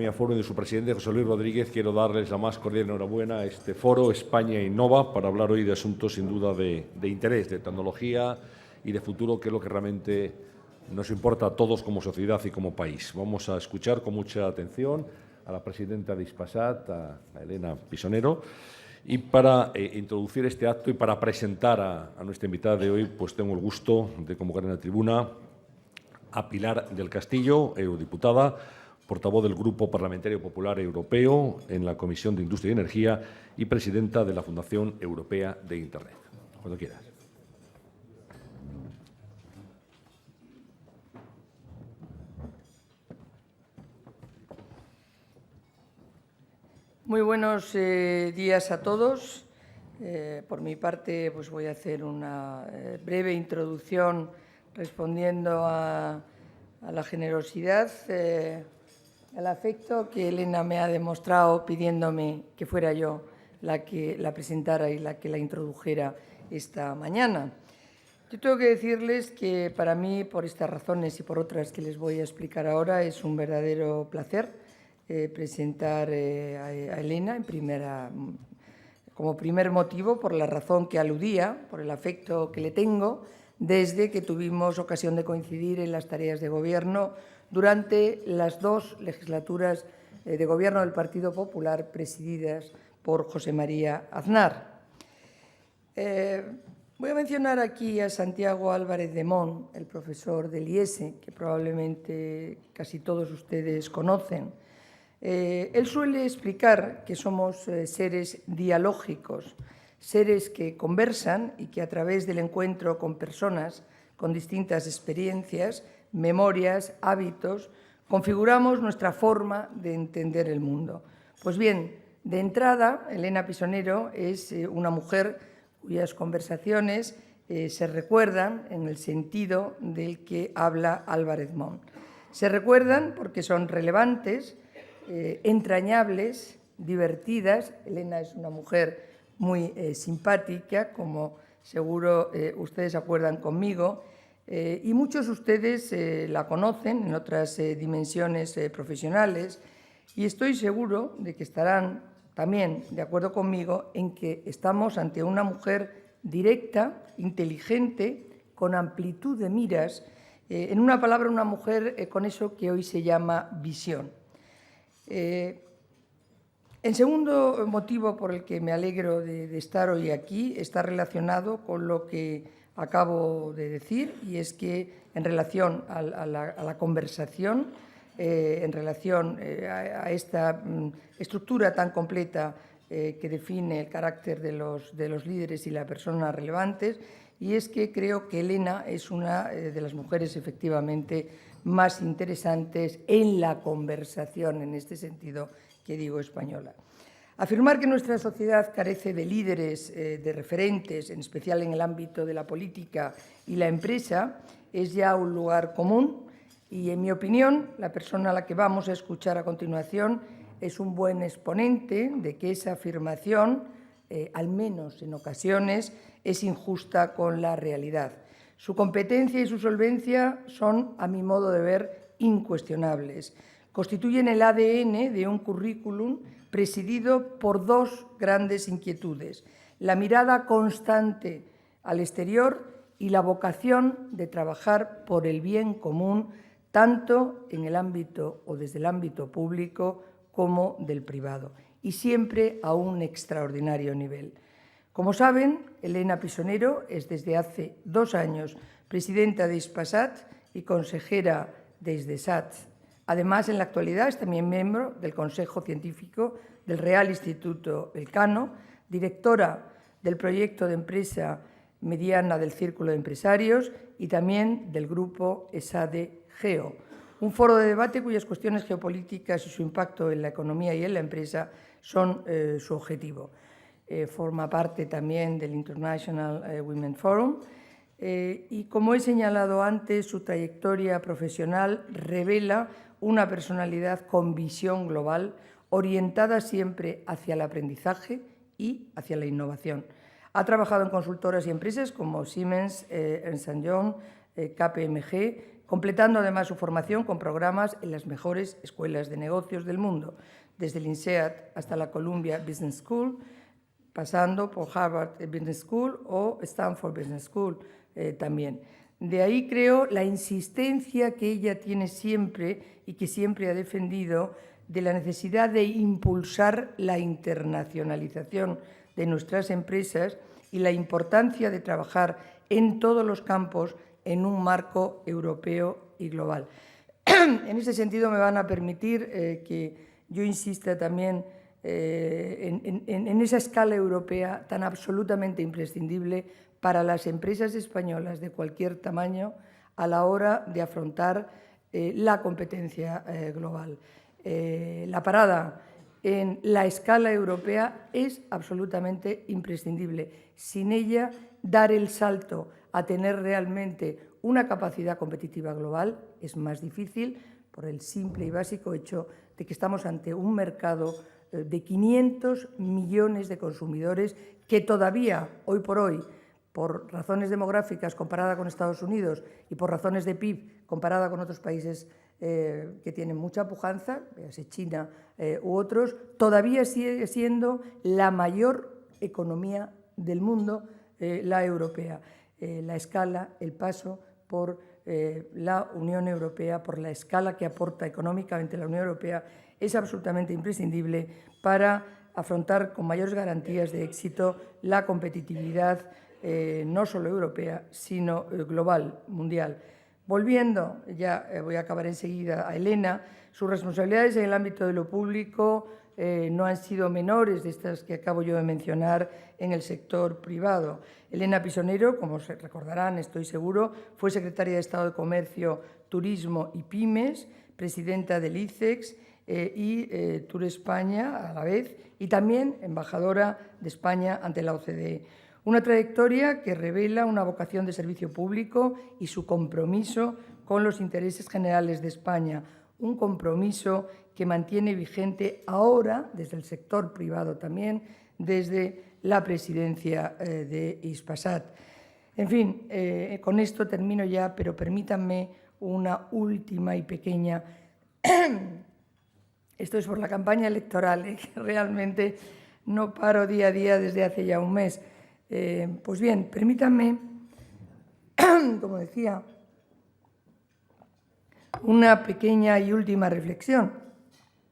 España Foro y de su presidente José Luis Rodríguez, quiero darles la más cordial enhorabuena a este foro España Innova para hablar hoy de asuntos sin duda de interés, de tecnología y de futuro, que es lo que realmente nos importa a todos como sociedad y como país. Vamos a escuchar con mucha atención a la presidenta de Hispasat, a Elena Pisonero. Y para introducir este acto y para presentar a nuestra invitada de hoy, pues tengo el gusto de convocar en la tribuna a Pilar del Castillo, eurodiputada, portavoz del Grupo Parlamentario Popular Europeo en la Comisión de Industria y Energía y presidenta de la Fundación Europea de Internet. Cuando quieras. Muy buenos días a todos. Por mi parte, pues voy a hacer una breve introducción respondiendo a la generosidad, al afecto que Elena me ha demostrado pidiéndome que fuera yo la que la presentara y la que la introdujera esta mañana. Yo tengo que decirles que para mí, por estas razones y por otras que les voy a explicar ahora, es un verdadero placer presentar a Elena como primer motivo, por la razón que aludía, por el afecto que le tengo, desde que tuvimos ocasión de coincidir en las tareas de gobierno durante las dos legislaturas de gobierno del Partido Popular presididas por José María Aznar. Voy a mencionar aquí a Santiago Álvarez de Mon, el profesor del IESE, que probablemente casi todos ustedes conocen. Él suele explicar que somos seres dialógicos, seres que conversan y que a través del encuentro con personas con distintas experiencias, memorias, hábitos, configuramos nuestra forma de entender el mundo. Pues bien, de entrada, Elena Pisonero es una mujer cuyas conversaciones se recuerdan en el sentido del que habla Álvarez Mon. Se recuerdan porque son relevantes, entrañables, divertidas. Elena es una mujer muy simpática, como seguro ustedes acuerdan conmigo, y muchos de ustedes la conocen en otras dimensiones profesionales, y estoy seguro de que estarán también de acuerdo conmigo en que estamos ante una mujer directa, inteligente, con amplitud de miras, en una palabra, una mujer con eso que hoy se llama visión. En segundo motivo por el que me alegro de estar hoy aquí está relacionado con lo que acabo de decir, y es que en relación a la conversación, en relación a esta estructura tan completa que define el carácter de los líderes y las personas relevantes, y es que creo que Elena es una de las mujeres efectivamente más interesantes en la conversación, en este sentido que digo española. Afirmar que nuestra sociedad carece de líderes, de referentes, en especial en el ámbito de la política y la empresa, es ya un lugar común y, en mi opinión, la persona a la que vamos a escuchar a continuación es un buen exponente de que esa afirmación, al menos en ocasiones, es injusta con la realidad. Su competencia y su solvencia son, a mi modo de ver, incuestionables. Constituyen el ADN de un currículum presidido por dos grandes inquietudes: la mirada constante al exterior y la vocación de trabajar por el bien común, tanto en el ámbito o desde el ámbito público como del privado, y siempre a un extraordinario nivel. Como saben, Elena Pisonero es desde hace 2 años presidenta de Hispasat y consejera de Hisdesat. Además, en la actualidad es también miembro del Consejo Científico del Real Instituto Elcano, directora del proyecto de empresa mediana del Círculo de Empresarios y también del grupo ESADE Geo, un foro de debate cuyas cuestiones geopolíticas y su impacto en la economía y en la empresa son su objetivo. Forma parte también del International Women Forum y, como he señalado antes, su trayectoria profesional revela una personalidad con visión global, orientada siempre hacia el aprendizaje y hacia la innovación. Ha trabajado en consultoras y empresas como Siemens, Ernst & Young, KPMG, completando además su formación con programas en las mejores escuelas de negocios del mundo, desde el INSEAD hasta la Columbia Business School, pasando por Harvard Business School o Stanford Business School también. De ahí creo la insistencia que ella tiene siempre y que siempre ha defendido de la necesidad de impulsar la internacionalización de nuestras empresas y la importancia de trabajar en todos los campos en un marco europeo y global. En ese sentido me van a permitir que yo insista también en esa escala europea tan absolutamente imprescindible para las empresas españolas de cualquier tamaño a la hora de afrontar la competencia global. La parada en la escala europea es absolutamente imprescindible. Sin ella, dar el salto a tener realmente una capacidad competitiva global es más difícil por el simple y básico hecho de que estamos ante un mercado de 500 millones de consumidores que todavía, hoy por hoy, por razones demográficas comparada con Estados Unidos y por razones de PIB comparada con otros países que tienen mucha pujanza, véase China u otros, todavía sigue siendo la mayor economía del mundo, la europea. La escala, el paso por la Unión Europea, por la escala que aporta económicamente la Unión Europea, es absolutamente imprescindible para afrontar con mayores garantías de éxito la competitividad no solo europea, sino global, mundial. Volviendo, ya voy a acabar enseguida, a Elena, sus responsabilidades en el ámbito de lo público no han sido menores de estas que acabo yo de mencionar en el sector privado. Elena Pisonero, como se recordarán, estoy seguro, fue secretaria de Estado de Comercio, Turismo y Pymes, presidenta del ICEX y Tour España a la vez, y también embajadora de España ante la OCDE. Una trayectoria que revela una vocación de servicio público y su compromiso con los intereses generales de España, un compromiso que mantiene vigente ahora, desde el sector privado también, desde la presidencia de Hispasat. En fin, con esto termino ya, pero permítanme una última y pequeña... Esto es por la campaña electoral, que realmente no paro día a día desde hace ya un mes. Pues bien, permítanme, como decía, una pequeña y última reflexión.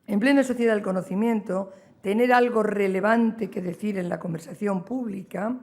En plena sociedad del conocimiento, tener algo relevante que decir en la conversación pública,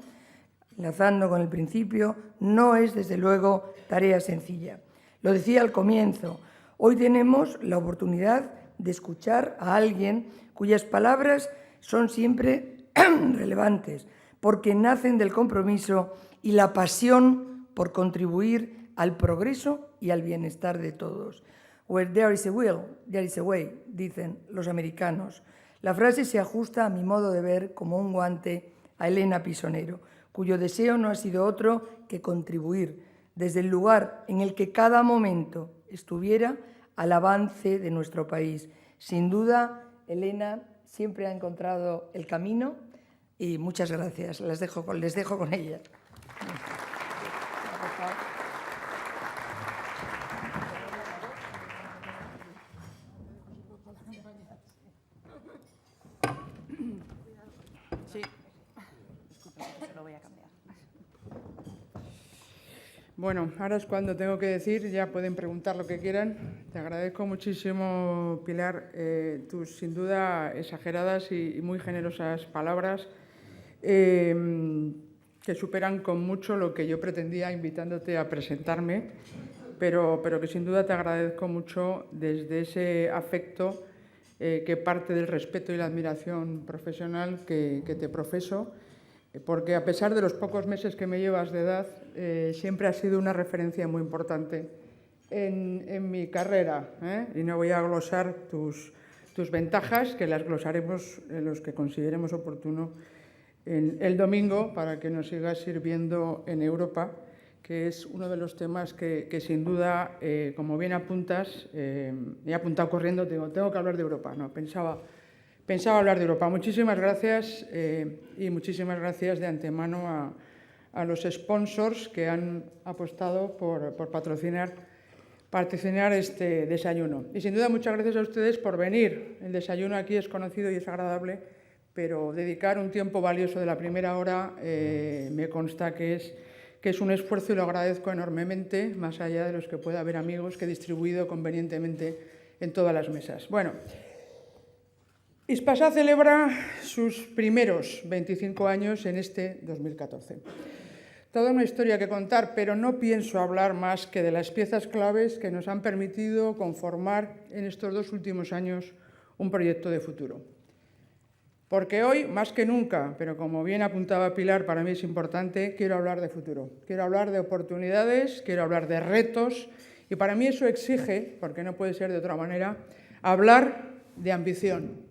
enlazando con el principio, no es, desde luego, tarea sencilla. Lo decía al comienzo, hoy tenemos la oportunidad de escuchar a alguien cuyas palabras son siempre relevantes, porque nacen del compromiso y la pasión por contribuir al progreso y al bienestar de todos. Where there is a will, there is a way, dicen los americanos. La frase se ajusta a mi modo de ver como un guante a Elena Pisonero, cuyo deseo no ha sido otro que contribuir desde el lugar en el que cada momento estuviera al avance de nuestro país. Sin duda, Elena siempre ha encontrado el camino y muchas gracias. Les dejo con ella. Sí. Disculpe, se lo voy a cambiar. Bueno, ahora es cuando tengo que decir, ya pueden preguntar lo que quieran. Te agradezco muchísimo, Pilar, tus sin duda exageradas y muy generosas palabras que superan con mucho lo que yo pretendía invitándote a presentarme, pero que sin duda te agradezco mucho desde ese afecto que parte del respeto y la admiración profesional que te profeso, porque a pesar de los pocos meses que me llevas de edad, siempre has sido una referencia muy importante en mi carrera, y no voy a glosar tus ventajas, que las glosaremos los que consideremos oportuno el domingo para que nos sigas sirviendo en Europa, que es uno de los temas que sin duda, como bien apuntas, he apuntado corriendo, tengo que hablar de Europa, no, pensaba hablar de Europa. Muchísimas gracias y muchísimas gracias de antemano a los sponsors que han apostado por patrocinar patrocinar este desayuno. Y sin duda muchas gracias a ustedes por venir. El desayuno aquí es conocido y es agradable, pero dedicar un tiempo valioso de la primera hora me consta que es un esfuerzo y lo agradezco enormemente, más allá de los que pueda haber amigos que he distribuido convenientemente en todas las mesas. Bueno, Ispasá celebra sus primeros 25 años en este 2014. Toda una historia que contar, pero no pienso hablar más que de las piezas claves que nos han permitido conformar en estos 2 últimos años un proyecto de futuro. Porque hoy, más que nunca, pero como bien apuntaba Pilar, para mí es importante, quiero hablar de futuro. Quiero hablar de oportunidades, quiero hablar de retos, y para mí eso exige, porque no puede ser de otra manera, hablar de ambición.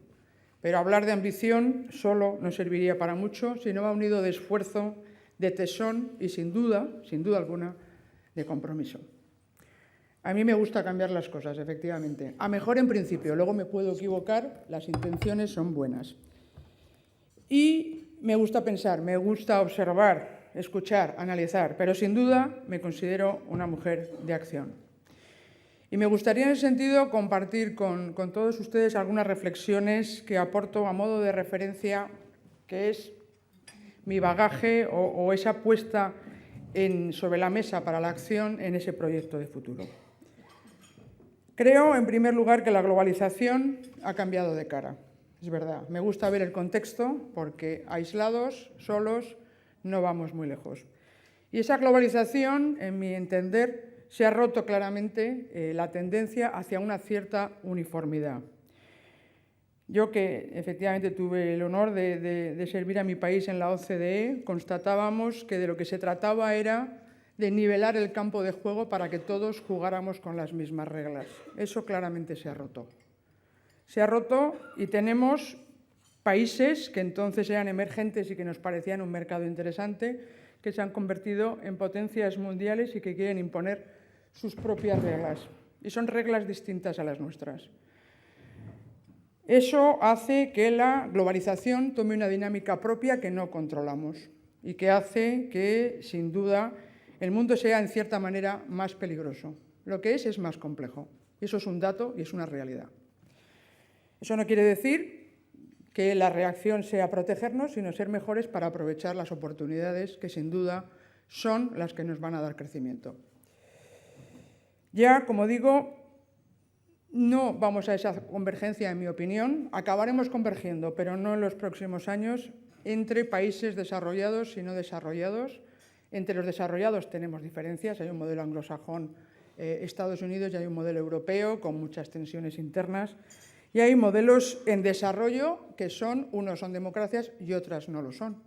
Pero hablar de ambición solo no serviría para mucho si no va unido de esfuerzo, de tesón y sin duda alguna, de compromiso. A mí me gusta cambiar las cosas, efectivamente. A mejor en principio, luego me puedo equivocar, las intenciones son buenas. Y me gusta pensar, me gusta observar, escuchar, analizar, pero sin duda me considero una mujer de acción. Y me gustaría en ese sentido compartir con todos ustedes algunas reflexiones que aporto a modo de referencia, que es mi bagaje o esa puesta sobre la mesa para la acción en ese proyecto de futuro. Creo, en primer lugar, que la globalización ha cambiado de cara. Es verdad, me gusta ver el contexto porque aislados, solos, no vamos muy lejos. Y esa globalización, en mi entender, se ha roto claramente la tendencia hacia una cierta uniformidad. Yo, que efectivamente tuve el honor de servir a mi país en la OCDE, constatábamos que de lo que se trataba era de nivelar el campo de juego para que todos jugáramos con las mismas reglas. Eso claramente se ha roto. Se ha roto y tenemos países que entonces eran emergentes y que nos parecían un mercado interesante, que se han convertido en potencias mundiales y que quieren imponer sus propias reglas. Y son reglas distintas a las nuestras. Eso hace que la globalización tome una dinámica propia que no controlamos y que hace que, sin duda, el mundo sea, en cierta manera, más peligroso. Lo que es más complejo. Y eso es un dato y es una realidad. Eso no quiere decir que la reacción sea protegernos, sino ser mejores para aprovechar las oportunidades que, sin duda, son las que nos van a dar crecimiento. Ya, como digo, no vamos a esa convergencia, en mi opinión. Acabaremos convergiendo, pero no en los próximos años, entre países desarrollados y no desarrollados. Entre los desarrollados tenemos diferencias. Hay un modelo anglosajón, Estados Unidos, y hay un modelo europeo con muchas tensiones internas. Y hay modelos en desarrollo que unos son democracias y otras no lo son.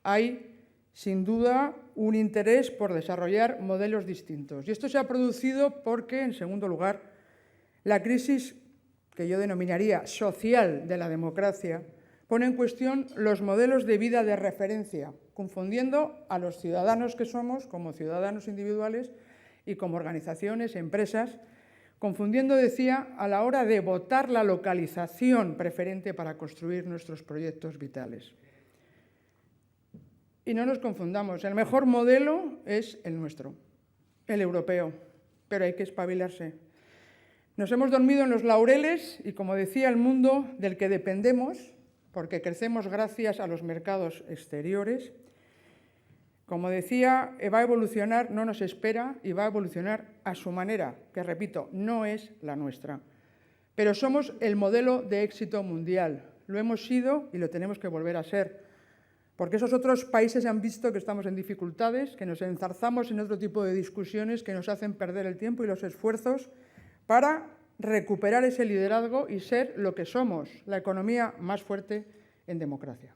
Hay, sin duda, un interés por desarrollar modelos distintos. Y esto se ha producido porque, en segundo lugar, la crisis que yo denominaría social de la democracia pone en cuestión los modelos de vida de referencia, confundiendo a los ciudadanos que somos como ciudadanos individuales y como organizaciones, empresas, confundiendo, decía, a la hora de votar la localización preferente para construir nuestros proyectos vitales. Y no nos confundamos, el mejor modelo es el nuestro, el europeo, pero hay que espabilarse. Nos hemos dormido en los laureles y, como decía, el mundo del que dependemos, porque crecemos gracias a los mercados exteriores, como decía, va a evolucionar, no nos espera y va a evolucionar a su manera, que repito, no es la nuestra. Pero somos el modelo de éxito mundial, lo hemos sido y lo tenemos que volver a ser, porque esos otros países han visto que estamos en dificultades, que nos enzarzamos en otro tipo de discusiones que nos hacen perder el tiempo y los esfuerzos para recuperar ese liderazgo y ser lo que somos, la economía más fuerte en democracia.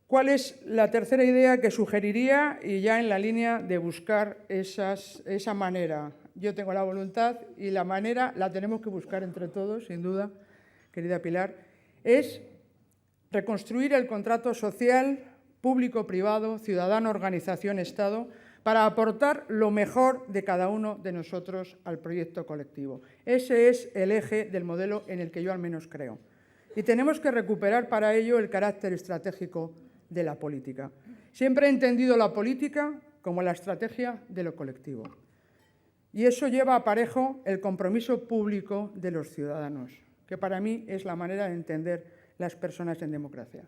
¿Cuál es la tercera idea que sugeriría? Y ya en la línea de buscar esa manera. Yo tengo la voluntad y la manera la tenemos que buscar entre todos, sin duda, querida Pilar, es reconstruir el contrato social, público-privado, ciudadano-organización-Estado, para aportar lo mejor de cada uno de nosotros al proyecto colectivo. Ese es el eje del modelo en el que yo al menos creo. Y tenemos que recuperar para ello el carácter estratégico de la política. Siempre he entendido la política como la estrategia de lo colectivo. Y eso lleva aparejo el compromiso público de los ciudadanos, que para mí es la manera de entender las personas en democracia.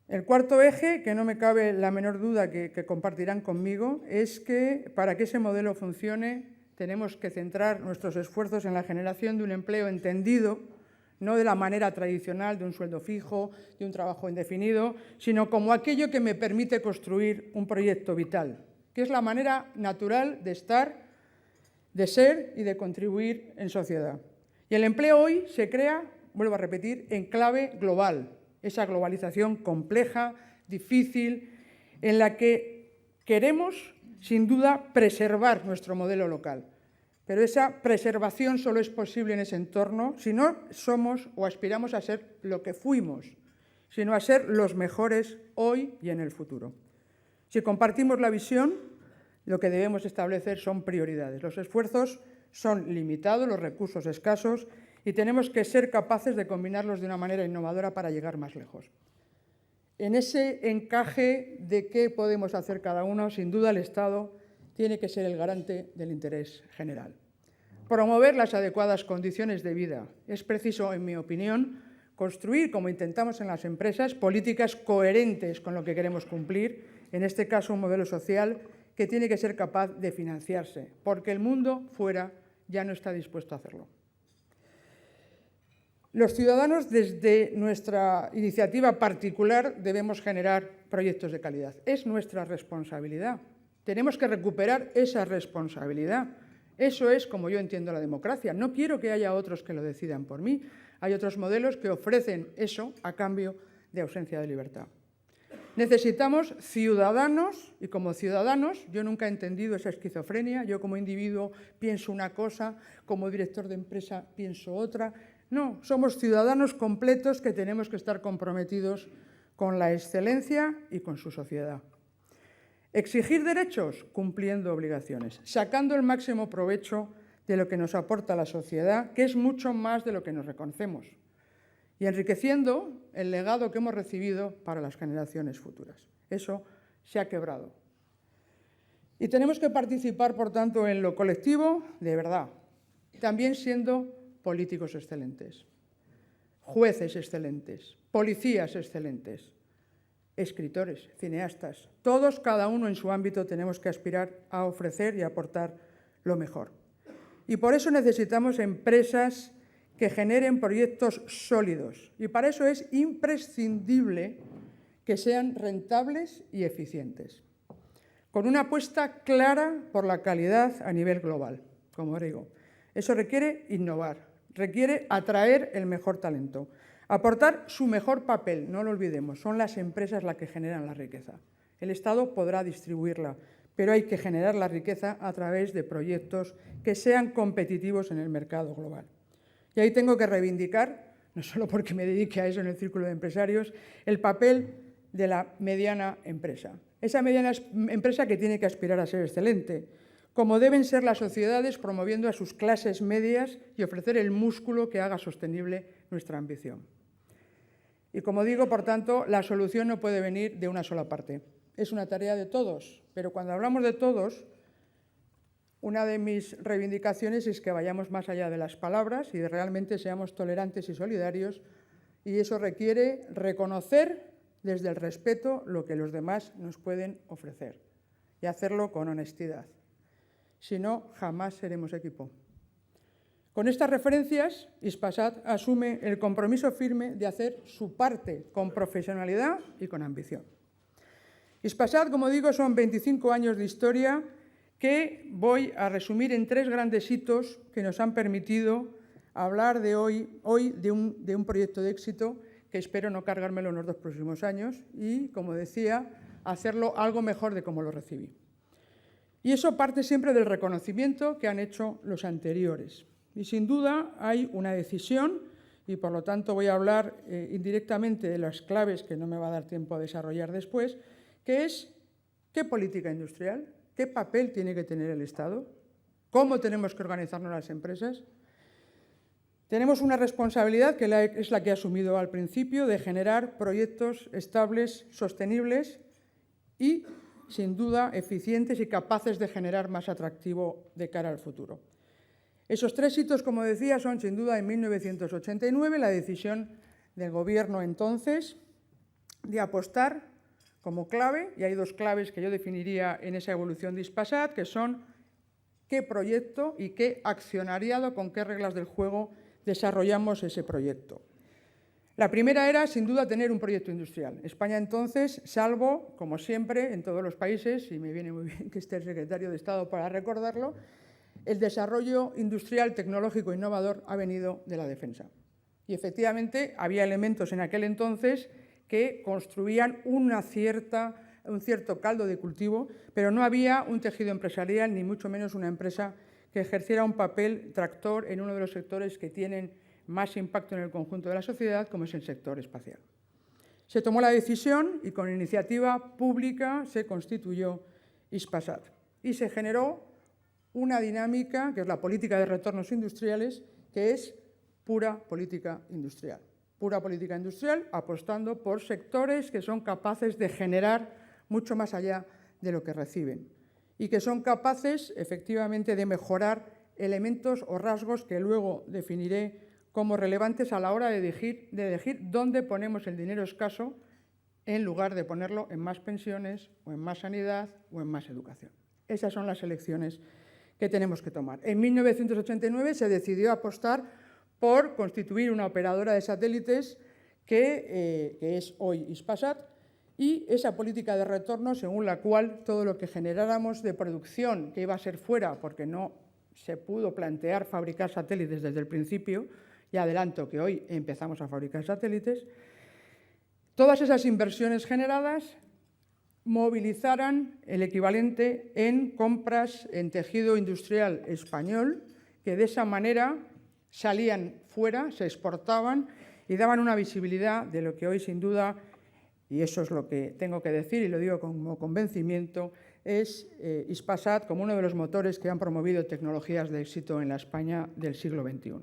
El cuarto eje, que no me cabe la menor duda que compartirán conmigo, es que para que ese modelo funcione tenemos que centrar nuestros esfuerzos en la generación de un empleo entendido, no de la manera tradicional de un sueldo fijo, de un trabajo indefinido, sino como aquello que me permite construir un proyecto vital, que es la manera natural de estar, de ser y de contribuir en sociedad. Y el empleo hoy se crea, vuelvo a repetir, en clave global, esa globalización compleja, difícil, en la que queremos, sin duda, preservar nuestro modelo local. Pero esa preservación solo es posible en ese entorno si no somos o aspiramos a ser lo que fuimos, sino a ser los mejores hoy y en el futuro. Si compartimos la visión, lo que debemos establecer son prioridades. Los esfuerzos son limitados, los recursos escasos, y tenemos que ser capaces de combinarlos de una manera innovadora para llegar más lejos. En ese encaje de qué podemos hacer cada uno, sin duda el Estado tiene que ser el garante del interés general. Promover las adecuadas condiciones de vida. Es preciso, en mi opinión, construir, como intentamos en las empresas, políticas coherentes con lo que queremos cumplir, en este caso un modelo social que tiene que ser capaz de financiarse, porque el mundo fuera ya no está dispuesto a hacerlo. Los ciudadanos, desde nuestra iniciativa particular, debemos generar proyectos de calidad. Es nuestra responsabilidad. Tenemos que recuperar esa responsabilidad. Eso es como yo entiendo la democracia. No quiero que haya otros que lo decidan por mí. Hay otros modelos que ofrecen eso a cambio de ausencia de libertad. Necesitamos ciudadanos, y como ciudadanos yo nunca he entendido esa esquizofrenia. Yo como individuo pienso una cosa, como director de empresa pienso otra. No, somos ciudadanos completos que tenemos que estar comprometidos con la excelencia y con su sociedad. Exigir derechos, cumpliendo obligaciones, sacando el máximo provecho de lo que nos aporta la sociedad, que es mucho más de lo que nos reconocemos, y enriqueciendo el legado que hemos recibido para las generaciones futuras. Eso se ha quebrado. Y tenemos que participar, por tanto, en lo colectivo de verdad, también siendo políticos excelentes, jueces excelentes, policías excelentes, escritores, cineastas. Todos, cada uno en su ámbito, tenemos que aspirar a ofrecer y aportar lo mejor. Y por eso necesitamos empresas que generen proyectos sólidos. Y para eso es imprescindible que sean rentables y eficientes, con una apuesta clara por la calidad a nivel global, como digo. Eso requiere innovar, requiere atraer el mejor talento, aportar su mejor papel, no lo olvidemos, son las empresas las que generan la riqueza. El Estado podrá distribuirla, pero hay que generar la riqueza a través de proyectos que sean competitivos en el mercado global. Y ahí tengo que reivindicar, no solo porque me dedique a eso en el círculo de empresarios, el papel de la mediana empresa. Esa mediana empresa que tiene que aspirar a ser excelente, como deben ser las sociedades, promoviendo a sus clases medias y ofrecer el músculo que haga sostenible nuestra ambición. Y como digo, por tanto, la solución no puede venir de una sola parte. Es una tarea de todos, pero cuando hablamos de todos, una de mis reivindicaciones es que vayamos más allá de las palabras y de realmente seamos tolerantes y solidarios, y eso requiere reconocer desde el respeto lo que los demás nos pueden ofrecer y hacerlo con honestidad. Si no, jamás seremos equipo. Con estas referencias, Hispasat asume el compromiso firme de hacer su parte con profesionalidad y con ambición. Hispasat, como digo, son 25 años de historia que voy a resumir en 3 grandes hitos que nos han permitido hablar de hoy de un proyecto de éxito que espero no cargármelo en los 2 próximos años y, como decía, hacerlo algo mejor de como lo recibí. Y eso parte siempre del reconocimiento que han hecho los anteriores. Y sin duda hay una decisión, y por lo tanto voy a hablar indirectamente de las claves que no me va a dar tiempo a desarrollar después, que es qué política industrial, qué papel tiene que tener el Estado, cómo tenemos que organizarnos las empresas. Tenemos una responsabilidad que es la que he asumido al principio, de generar proyectos estables, sostenibles y sin duda, eficientes y capaces de generar más atractivo de cara al futuro. Esos 3 hitos, como decía, son sin duda en 1989 la decisión del Gobierno entonces de apostar como clave, y hay 2 claves que yo definiría en esa evolución de Hispasat, que son qué proyecto y qué accionariado, con qué reglas del juego desarrollamos ese proyecto. La primera era, sin duda, tener un proyecto industrial. España entonces, salvo, como siempre, en todos los países, y me viene muy bien que esté el secretario de Estado para recordarlo, el desarrollo industrial, tecnológico e innovador ha venido de la defensa. Y efectivamente había elementos en aquel entonces que construían un cierto caldo de cultivo, pero no había un tejido empresarial, ni mucho menos una empresa que ejerciera un papel tractor en uno de los sectores que tienen más impacto en el conjunto de la sociedad, como es el sector espacial. Se tomó la decisión y con iniciativa pública se constituyó Hispasat y se generó una dinámica, que es la política de retornos industriales, que es pura política industrial. Pura política industrial apostando por sectores que son capaces de generar mucho más allá de lo que reciben y que son capaces, efectivamente, de mejorar elementos o rasgos que luego definiré como relevantes a la hora de elegir dónde ponemos el dinero escaso en lugar de ponerlo en más pensiones o en más sanidad o en más educación. Esas son las elecciones que tenemos que tomar. En 1989 se decidió apostar por constituir una operadora de satélites que es hoy Hispasat, y esa política de retorno según la cual todo lo que generáramos de producción que iba a ser fuera, porque no se pudo plantear fabricar satélites desde el principio, y adelanto que hoy empezamos a fabricar satélites, todas esas inversiones generadas movilizaran el equivalente en compras en tejido industrial español, que de esa manera salían fuera, se exportaban y daban una visibilidad de lo que hoy sin duda, y eso es lo que tengo que decir y lo digo como convencimiento, es Hispasat como uno de los motores que han promovido tecnologías de éxito en la España del siglo XXI.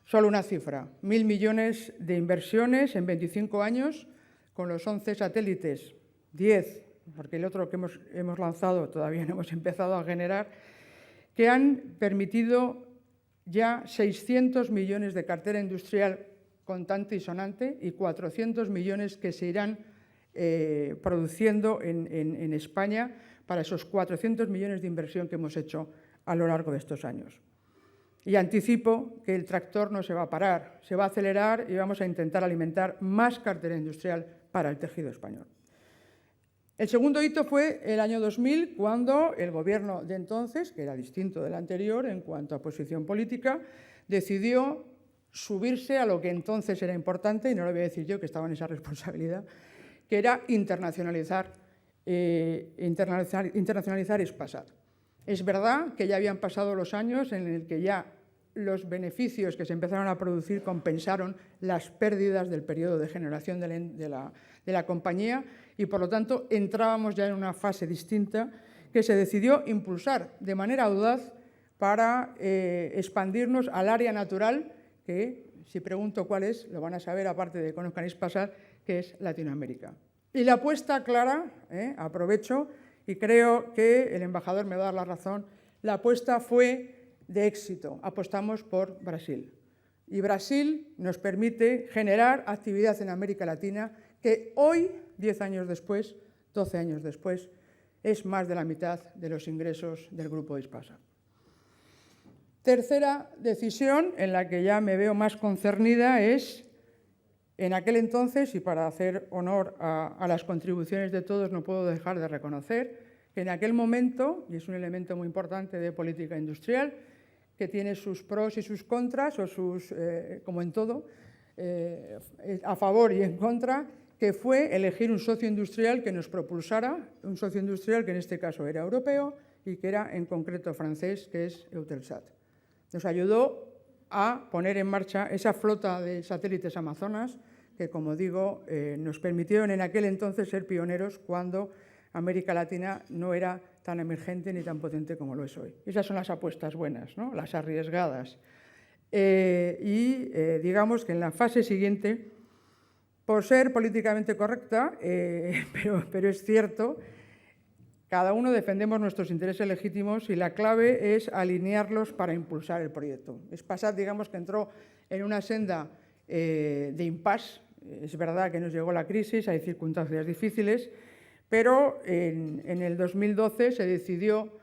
Solo una cifra, 1.000 millones de inversiones en 25 años con los 11 satélites, 10, porque el otro que hemos lanzado todavía no hemos empezado a generar, que han permitido ya 600 millones de cartera industrial contante y sonante y 400 millones que se irán produciendo en España para esos 400 millones de inversión que hemos hecho a lo largo de estos años. Y anticipo que el tractor no se va a parar, se va a acelerar y vamos a intentar alimentar más cartera industrial para el tejido español. El segundo hito fue el año 2000, cuando el Gobierno de entonces, que era distinto del anterior en cuanto a posición política, decidió subirse a lo que entonces era importante, y no lo voy a decir yo, que estaba en esa responsabilidad, que era internacionalizar Hispasat. Es verdad que ya habían pasado los años en el que ya los beneficios que se empezaron a producir compensaron las pérdidas del periodo de generación de la compañía y, por lo tanto, entrábamos ya en una fase distinta que se decidió impulsar de manera audaz para expandirnos al área natural que, si pregunto cuál es, lo van a saber, aparte de que conozcan Hispasat, que es Latinoamérica. Y la apuesta clara, aprovecho, y creo que el embajador me va a dar la razón, la apuesta fue de éxito. Apostamos por Brasil. Y Brasil nos permite generar actividad en América Latina que hoy, 10 años después, 12 años después, es más de la mitad de los ingresos del grupo Hispasat. Tercera decisión en la que ya me veo más concernida es, en aquel entonces, y para hacer honor a las contribuciones de todos, no puedo dejar de reconocer que en aquel momento, y es un elemento muy importante de política industrial, que tiene sus pros y sus contras, o como en todo, a favor y en contra, que fue elegir un socio industrial que nos propulsara, un socio industrial que en este caso era europeo y que era en concreto francés, que es Eutelsat. Nos ayudó a poner en marcha esa flota de satélites Amazonas que, como digo, nos permitieron en aquel entonces ser pioneros cuando América Latina no era tan emergente ni tan potente como lo es hoy. Esas son las apuestas buenas, ¿no? Las arriesgadas. Digamos que en la fase siguiente, por ser políticamente correcta, pero es cierto, Cada uno defendemos nuestros intereses legítimos y la clave es alinearlos para impulsar el proyecto. Hispasat, digamos que entró en una senda de impasse. Es verdad que nos llegó la crisis, hay circunstancias difíciles, pero en el 2012 se decidió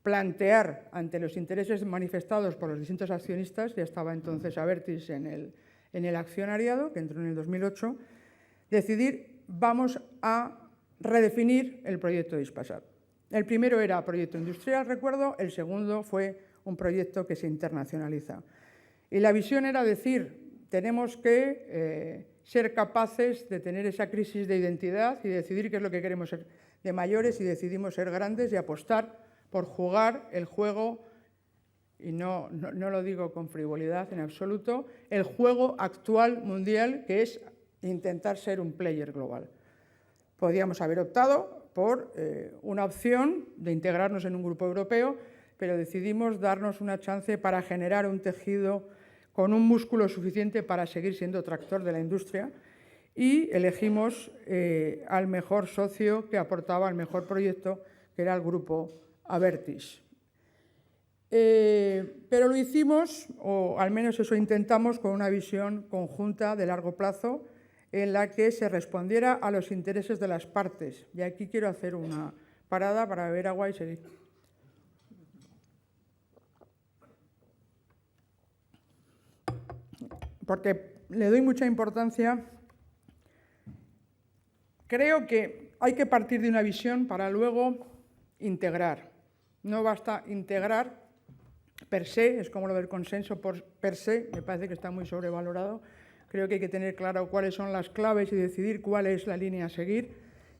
plantear ante los intereses manifestados por los distintos accionistas, ya estaba entonces Abertis en el accionariado, que entró en el 2008, decidir vamos a redefinir el proyecto de Hispasat. El primero era proyecto industrial, recuerdo, el segundo fue un proyecto que se internacionaliza. Y la visión era decir, tenemos que ser capaces de tener esa crisis de identidad y decidir qué es lo que queremos ser de mayores y decidimos ser grandes y apostar por jugar el juego, y no lo digo con frivolidad en absoluto, el juego actual mundial que es intentar ser un player global. Podíamos haber optado por una opción de integrarnos en un grupo europeo, pero decidimos darnos una chance para generar un tejido con un músculo suficiente para seguir siendo tractor de la industria y elegimos al mejor socio que aportaba el mejor proyecto, que era el grupo Abertis. Pero lo hicimos, o al menos eso intentamos, con una visión conjunta de largo plazo en la que se respondiera a los intereses de las partes. Y aquí quiero hacer una parada para beber agua y seguir. Porque le doy mucha importancia. Creo que hay que partir de una visión para luego integrar. No basta integrar per se, es como lo del consenso per se, me parece que está muy sobrevalorado. Creo que hay que tener claro cuáles son las claves y decidir cuál es la línea a seguir.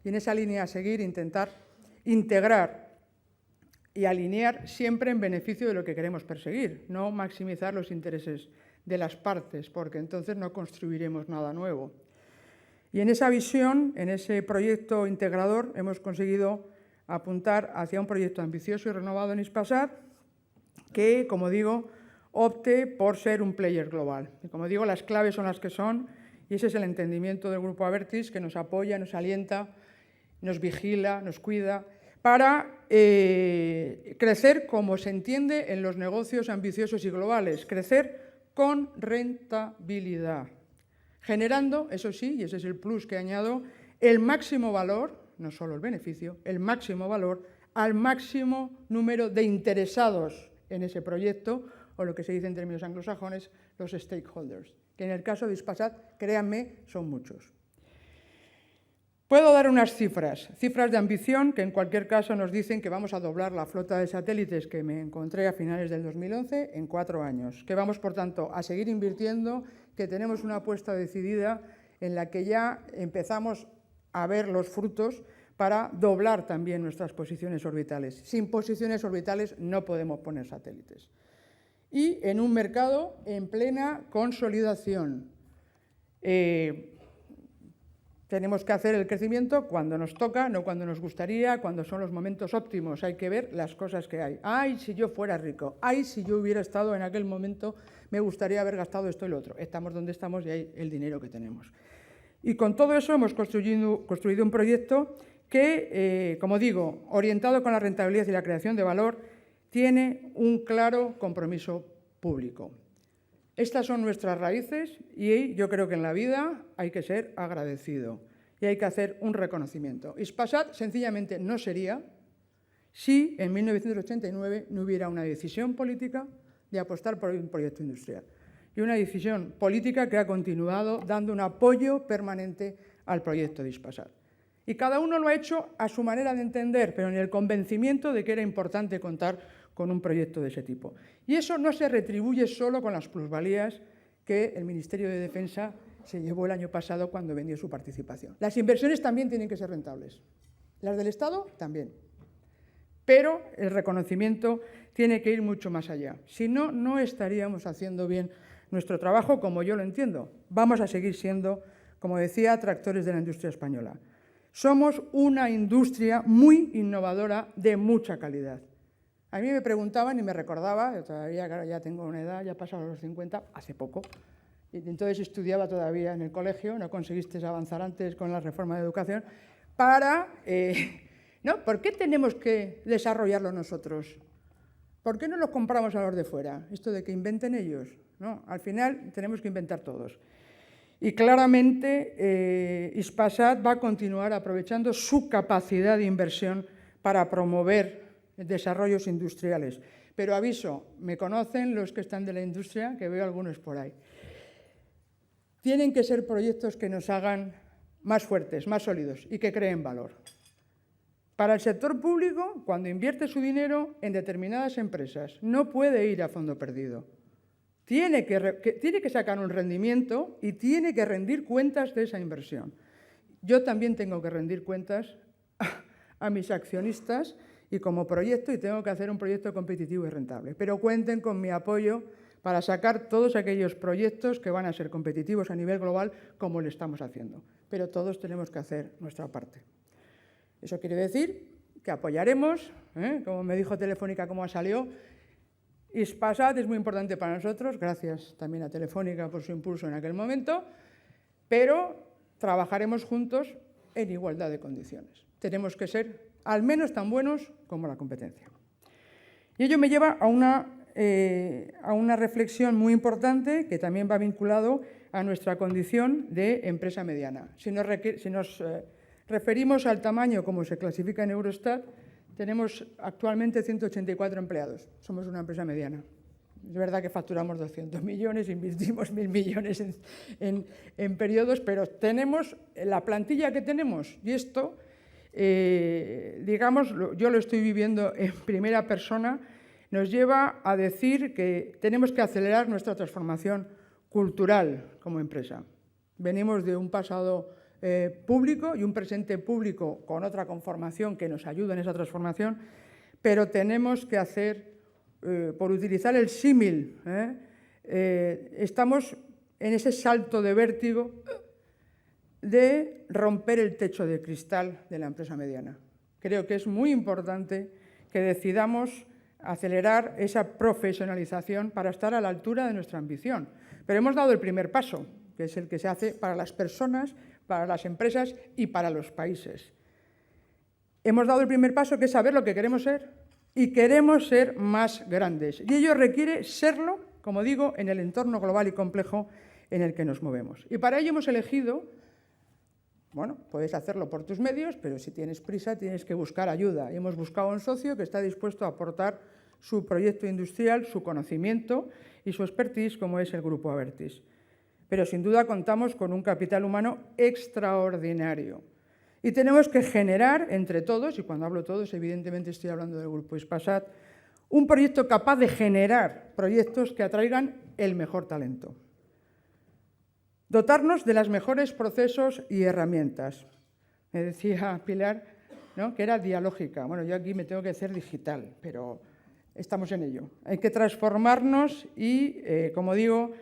Y en esa línea a seguir intentar integrar y alinear siempre en beneficio de lo que queremos perseguir, no maximizar los intereses de las partes, porque entonces no construiremos nada nuevo. Y en esa visión, en ese proyecto integrador, hemos conseguido apuntar hacia un proyecto ambicioso y renovado en Hispasat, que, como digo, opte por ser un player global. Y como digo, las claves son las que son, y ese es el entendimiento del Grupo Abertis, que nos apoya, nos alienta, nos vigila, nos cuida, para crecer como se entiende en los negocios ambiciosos y globales, crecer con rentabilidad, generando, eso sí, y ese es el plus que añado, el máximo valor, no solo el beneficio, el máximo valor al máximo número de interesados en ese proyecto, o lo que se dice en términos anglosajones, los stakeholders, que en el caso de Hispasat, créanme, son muchos. Puedo dar unas cifras de ambición, que en cualquier caso nos dicen que vamos a doblar la flota de satélites que me encontré a finales del 2011 en 4 años, que vamos, por tanto, a seguir invirtiendo, que tenemos una apuesta decidida en la que ya empezamos a ver los frutos para doblar también nuestras posiciones orbitales. Sin posiciones orbitales no podemos poner satélites. Y en un mercado en plena consolidación. Tenemos que hacer el crecimiento cuando nos toca, no cuando nos gustaría, cuando son los momentos óptimos. Hay que ver las cosas que hay. ¡Ay, si yo fuera rico! ¡Ay, si yo hubiera estado en aquel momento! Me gustaría haber gastado esto y lo otro. Estamos donde estamos y hay el dinero que tenemos. Y con todo eso hemos construido un proyecto que, como digo, orientado con la rentabilidad y la creación de valor, tiene un claro compromiso público. Estas son nuestras raíces y yo creo que en la vida hay que ser agradecido y hay que hacer un reconocimiento. Hispasat sencillamente no sería si en 1989 no hubiera una decisión política de apostar por un proyecto industrial y una decisión política que ha continuado dando un apoyo permanente al proyecto de Hispasat. Y cada uno lo ha hecho a su manera de entender, pero en el convencimiento de que era importante contar con un proyecto de ese tipo. Y eso no se retribuye solo con las plusvalías que el Ministerio de Defensa se llevó el año pasado cuando vendió su participación. Las inversiones también tienen que ser rentables. Las del Estado también. Pero el reconocimiento tiene que ir mucho más allá. Si no, no estaríamos haciendo bien nuestro trabajo como yo lo entiendo. Vamos a seguir siendo, como decía, tractores de la industria española. Somos una industria muy innovadora de mucha calidad. A mí me preguntaban y me recordaba, yo todavía, claro, ya tengo una edad, ya he pasado los 50, hace poco, y entonces estudiaba todavía en el colegio, no conseguiste avanzar antes con la reforma de educación, para... ¿no? ¿Por qué tenemos que desarrollarlo nosotros? ¿Por qué no los compramos a los de fuera? Esto de que inventen ellos, ¿no? Al final tenemos que inventar todos. Y claramente Hispasat va a continuar aprovechando su capacidad de inversión para promover desarrollos industriales. Pero aviso, me conocen los que están de la industria, que veo algunos por ahí. Tienen que ser proyectos que nos hagan más fuertes, más sólidos y que creen valor. Para el sector público, cuando invierte su dinero en determinadas empresas, no puede ir a fondo perdido. Tiene que sacar un rendimiento y tiene que rendir cuentas de esa inversión. Yo también tengo que rendir cuentas a mis accionistas y como proyecto, y tengo que hacer un proyecto competitivo y rentable. Pero cuenten con mi apoyo para sacar todos aquellos proyectos que van a ser competitivos a nivel global, como lo estamos haciendo. Pero todos tenemos que hacer nuestra parte. Eso quiere decir que apoyaremos, como me dijo Telefónica, cómo salió. Hispasat es muy importante para nosotros, gracias también a Telefónica por su impulso en aquel momento, pero trabajaremos juntos en igualdad de condiciones. Tenemos que ser al menos tan buenos como la competencia. Y ello me lleva a una reflexión muy importante que también va vinculado a nuestra condición de empresa mediana. Si nos referimos al tamaño como se clasifica en Eurostat, tenemos actualmente 184 empleados. Somos una empresa mediana. Es verdad que facturamos 200 millones, invertimos 1.000 millones en periodos, pero tenemos la plantilla que tenemos. Y esto, digamos, yo lo estoy viviendo en primera persona, nos lleva a decir que tenemos que acelerar nuestra transformación cultural como empresa. Venimos de un pasado público y un presente público con otra conformación que nos ayuda en esa transformación, pero tenemos que hacer, por utilizar el símil, estamos en ese salto de vértigo de romper el techo de cristal de la empresa mediana. Creo que es muy importante que decidamos acelerar esa profesionalización para estar a la altura de nuestra ambición. Pero hemos dado el primer paso, que es el que se hace para las personas, para las empresas y para los países. Hemos dado el primer paso, que es saber lo que queremos ser, y queremos ser más grandes. Y ello requiere serlo, como digo, en el entorno global y complejo en el que nos movemos. Y para ello hemos elegido, bueno, puedes hacerlo por tus medios, pero si tienes prisa tienes que buscar ayuda. Y hemos buscado un socio que está dispuesto a aportar su proyecto industrial, su conocimiento y su expertise, como es el Grupo Abertis. Pero sin duda contamos con un capital humano extraordinario. Y tenemos que generar entre todos, y cuando hablo todos, evidentemente estoy hablando del Grupo Hispasat, un proyecto capaz de generar proyectos que atraigan el mejor talento. Dotarnos de los mejores procesos y herramientas. Me decía Pilar, ¿no?, que era dialógica. Bueno, yo aquí me tengo que hacer digital, pero estamos en ello. Hay que transformarnos y, como digo,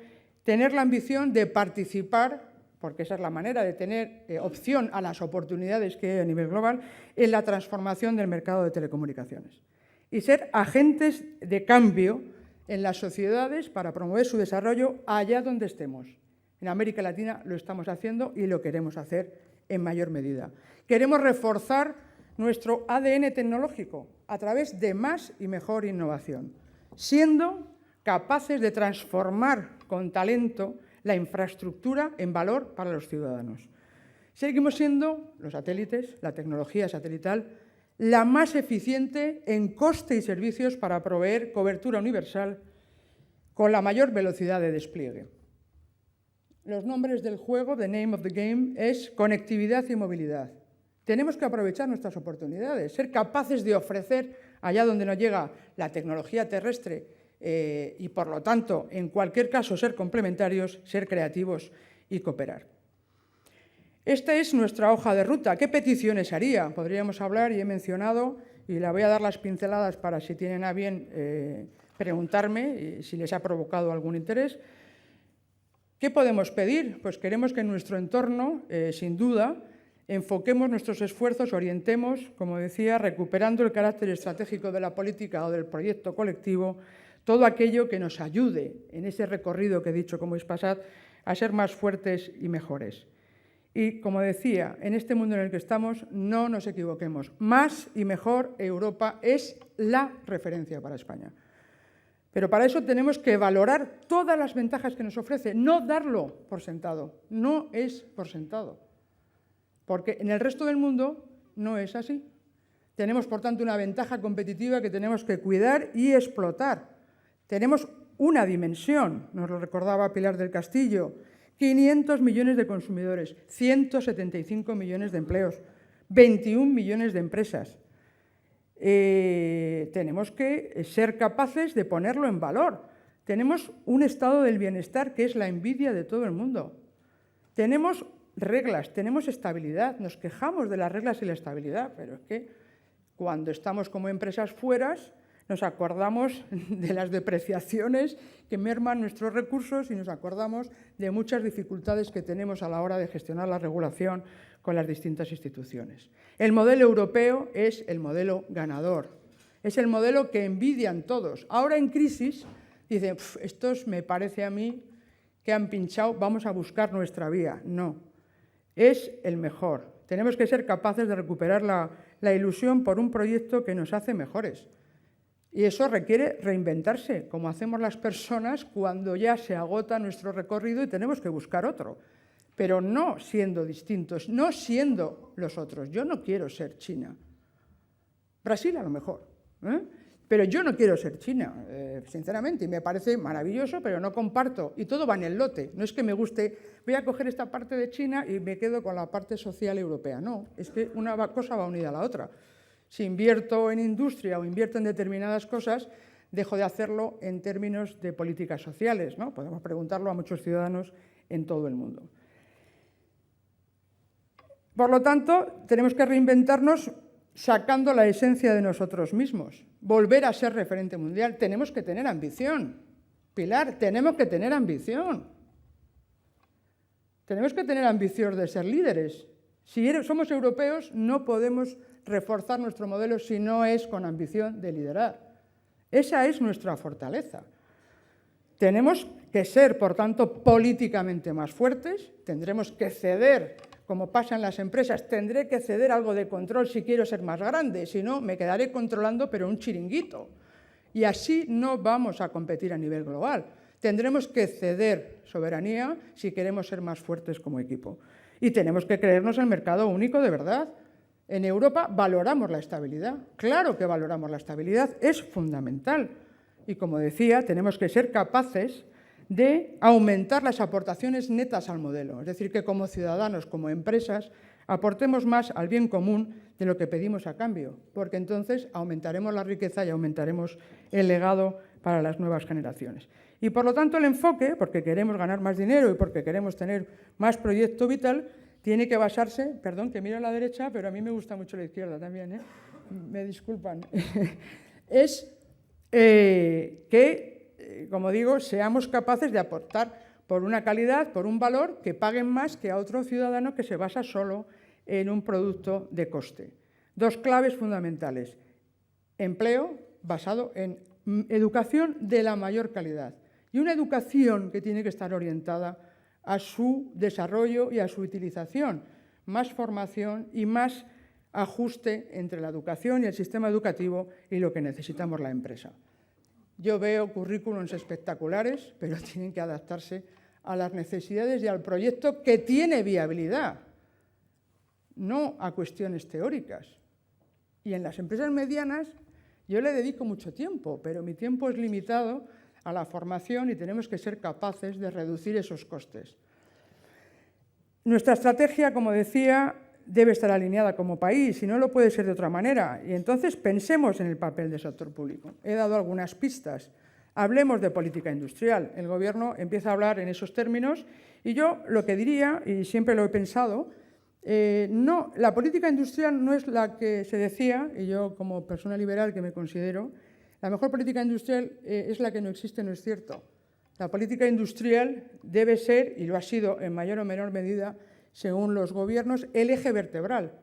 tener la ambición de participar, porque esa es la manera de tener opción a las oportunidades que hay a nivel global, en la transformación del mercado de telecomunicaciones. Y ser agentes de cambio en las sociedades para promover su desarrollo allá donde estemos. En América Latina lo estamos haciendo y lo queremos hacer en mayor medida. Queremos reforzar nuestro ADN tecnológico a través de más y mejor innovación, siendo capaces de transformar con talento la infraestructura en valor para los ciudadanos. Seguimos siendo, los satélites, la tecnología satelital, la más eficiente en coste y servicios para proveer cobertura universal con la mayor velocidad de despliegue. Los nombres del juego, the name of the game, es conectividad y movilidad. Tenemos que aprovechar nuestras oportunidades, ser capaces de ofrecer allá donde nos llega la tecnología terrestre y, por lo tanto, en cualquier caso, ser complementarios, ser creativos y cooperar. Esta es nuestra hoja de ruta. ¿Qué peticiones haría? Podríamos hablar, y he mencionado, y le voy a dar las pinceladas para si tienen a bien preguntarme si les ha provocado algún interés. ¿Qué podemos pedir? Pues queremos que en nuestro entorno, sin duda, enfoquemos nuestros esfuerzos, orientemos, como decía, recuperando el carácter estratégico de la política o del proyecto colectivo, todo aquello que nos ayude en ese recorrido que he dicho como Hispasat a ser más fuertes y mejores. Y, como decía, en este mundo en el que estamos, no nos equivoquemos. Más y mejor Europa es la referencia para España. Pero para eso tenemos que valorar todas las ventajas que nos ofrece, no darlo por sentado, no es por sentado. Porque en el resto del mundo no es así. Tenemos, por tanto, una ventaja competitiva que tenemos que cuidar y explotar. Tenemos una dimensión, nos lo recordaba Pilar del Castillo, 500 millones de consumidores, 175 millones de empleos, 21 millones de empresas. Tenemos que ser capaces de ponerlo en valor. Tenemos un estado del bienestar que es la envidia de todo el mundo. Tenemos reglas, tenemos estabilidad, nos quejamos de las reglas y la estabilidad, pero es que cuando estamos como empresas fuera nos acordamos de las depreciaciones que merman nuestros recursos y nos acordamos de muchas dificultades que tenemos a la hora de gestionar la regulación con las distintas instituciones. El modelo europeo es el modelo ganador, es el modelo que envidian todos. Ahora en crisis dicen, estos me parece a mí que han pinchado, vamos a buscar nuestra vía. No, es el mejor. Tenemos que ser capaces de recuperar la ilusión por un proyecto que nos hace mejores. Y eso requiere reinventarse, como hacemos las personas cuando ya se agota nuestro recorrido y tenemos que buscar otro. Pero no siendo distintos, no siendo los otros. Yo no quiero ser China. Brasil a lo mejor, pero yo no quiero ser China, sinceramente, y me parece maravilloso, pero no comparto. Y todo va en el lote. No es que me guste, voy a coger esta parte de China y me quedo con la parte social europea. No, es que una cosa va unida a la otra. Si invierto en industria o invierto en determinadas cosas, dejo de hacerlo en términos de políticas sociales, ¿no? Podemos preguntarlo a muchos ciudadanos en todo el mundo. Por lo tanto, tenemos que reinventarnos sacando la esencia de nosotros mismos, volver a ser referente mundial. Tenemos que tener ambición. Pilar, tenemos que tener ambición. Tenemos que tener ambición de ser líderes. Si somos europeos, no podemos reforzar nuestro modelo si no es con ambición de liderar. Esa es nuestra fortaleza. Tenemos que ser, por tanto, políticamente más fuertes, tendremos que ceder, como pasa en las empresas, tendré que ceder algo de control si quiero ser más grande, si no, me quedaré controlando, pero un chiringuito. Y así no vamos a competir a nivel global. Tendremos que ceder soberanía si queremos ser más fuertes como equipo. Y tenemos que creernos el mercado único de verdad. En Europa valoramos la estabilidad. Claro que valoramos la estabilidad, es fundamental. Y como decía, tenemos que ser capaces de aumentar las aportaciones netas al modelo. Es decir, que como ciudadanos, como empresas, aportemos más al bien común de lo que pedimos a cambio, porque entonces aumentaremos la riqueza y aumentaremos el legado para las nuevas generaciones. Y por lo tanto el enfoque, porque queremos ganar más dinero y porque queremos tener más proyecto vital, tiene que basarse, perdón que miro a la derecha, pero a mí me gusta mucho la izquierda también, me disculpan, es que, como digo, seamos capaces de aportar por una calidad, por un valor que paguen más que a otro ciudadano que se basa solo en un producto de coste. Dos claves fundamentales: empleo basado en educación de la mayor calidad y una educación que tiene que estar orientada a su desarrollo y a su utilización, más formación y más ajuste entre la educación y el sistema educativo y lo que necesitamos la empresa. Yo veo currículums espectaculares, pero tienen que adaptarse a las necesidades y al proyecto que tiene viabilidad, no a cuestiones teóricas. Y en las empresas medianas yo le dedico mucho tiempo, pero mi tiempo es limitado a la formación y tenemos que ser capaces de reducir esos costes. Nuestra estrategia, como decía, debe estar alineada como país y no lo puede ser de otra manera. Y entonces pensemos en el papel del sector público. He dado algunas pistas. Hablemos de política industrial. El Gobierno empieza a hablar en esos términos y yo lo que diría, y siempre lo he pensado, no, la política industrial no es la que se decía, y yo como persona liberal que me considero, la mejor política industrial es la que no existe, no es cierto. La política industrial debe ser, y lo ha sido en mayor o menor medida, según los gobiernos, el eje vertebral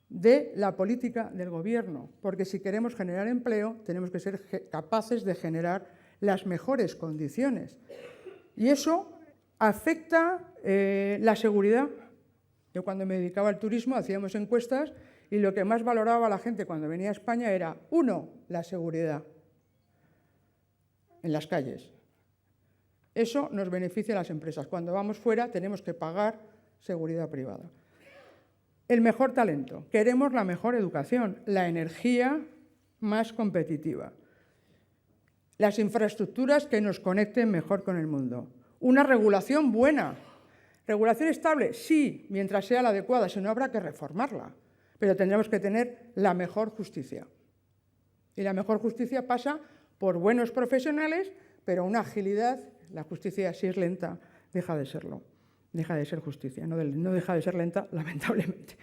de la política del Gobierno, porque si queremos generar empleo tenemos que ser capaces de generar las mejores condiciones. Y eso afecta la seguridad. Yo cuando me dedicaba al turismo hacíamos encuestas y lo que más valoraba la gente cuando venía a España era, 1, la seguridad en las calles. Eso nos beneficia a las empresas. Cuando vamos fuera tenemos que pagar seguridad privada. El mejor talento. Queremos la mejor educación, la energía más competitiva, las infraestructuras que nos conecten mejor con el mundo, una regulación buena. ¿Regulación estable? Sí, mientras sea la adecuada, si no habrá que reformarla. Pero tendremos que tener la mejor justicia. Y la mejor justicia pasa por buenos profesionales, pero una agilidad. La justicia, si es lenta, deja de serlo. Deja de ser justicia, no deja de ser lenta, lamentablemente.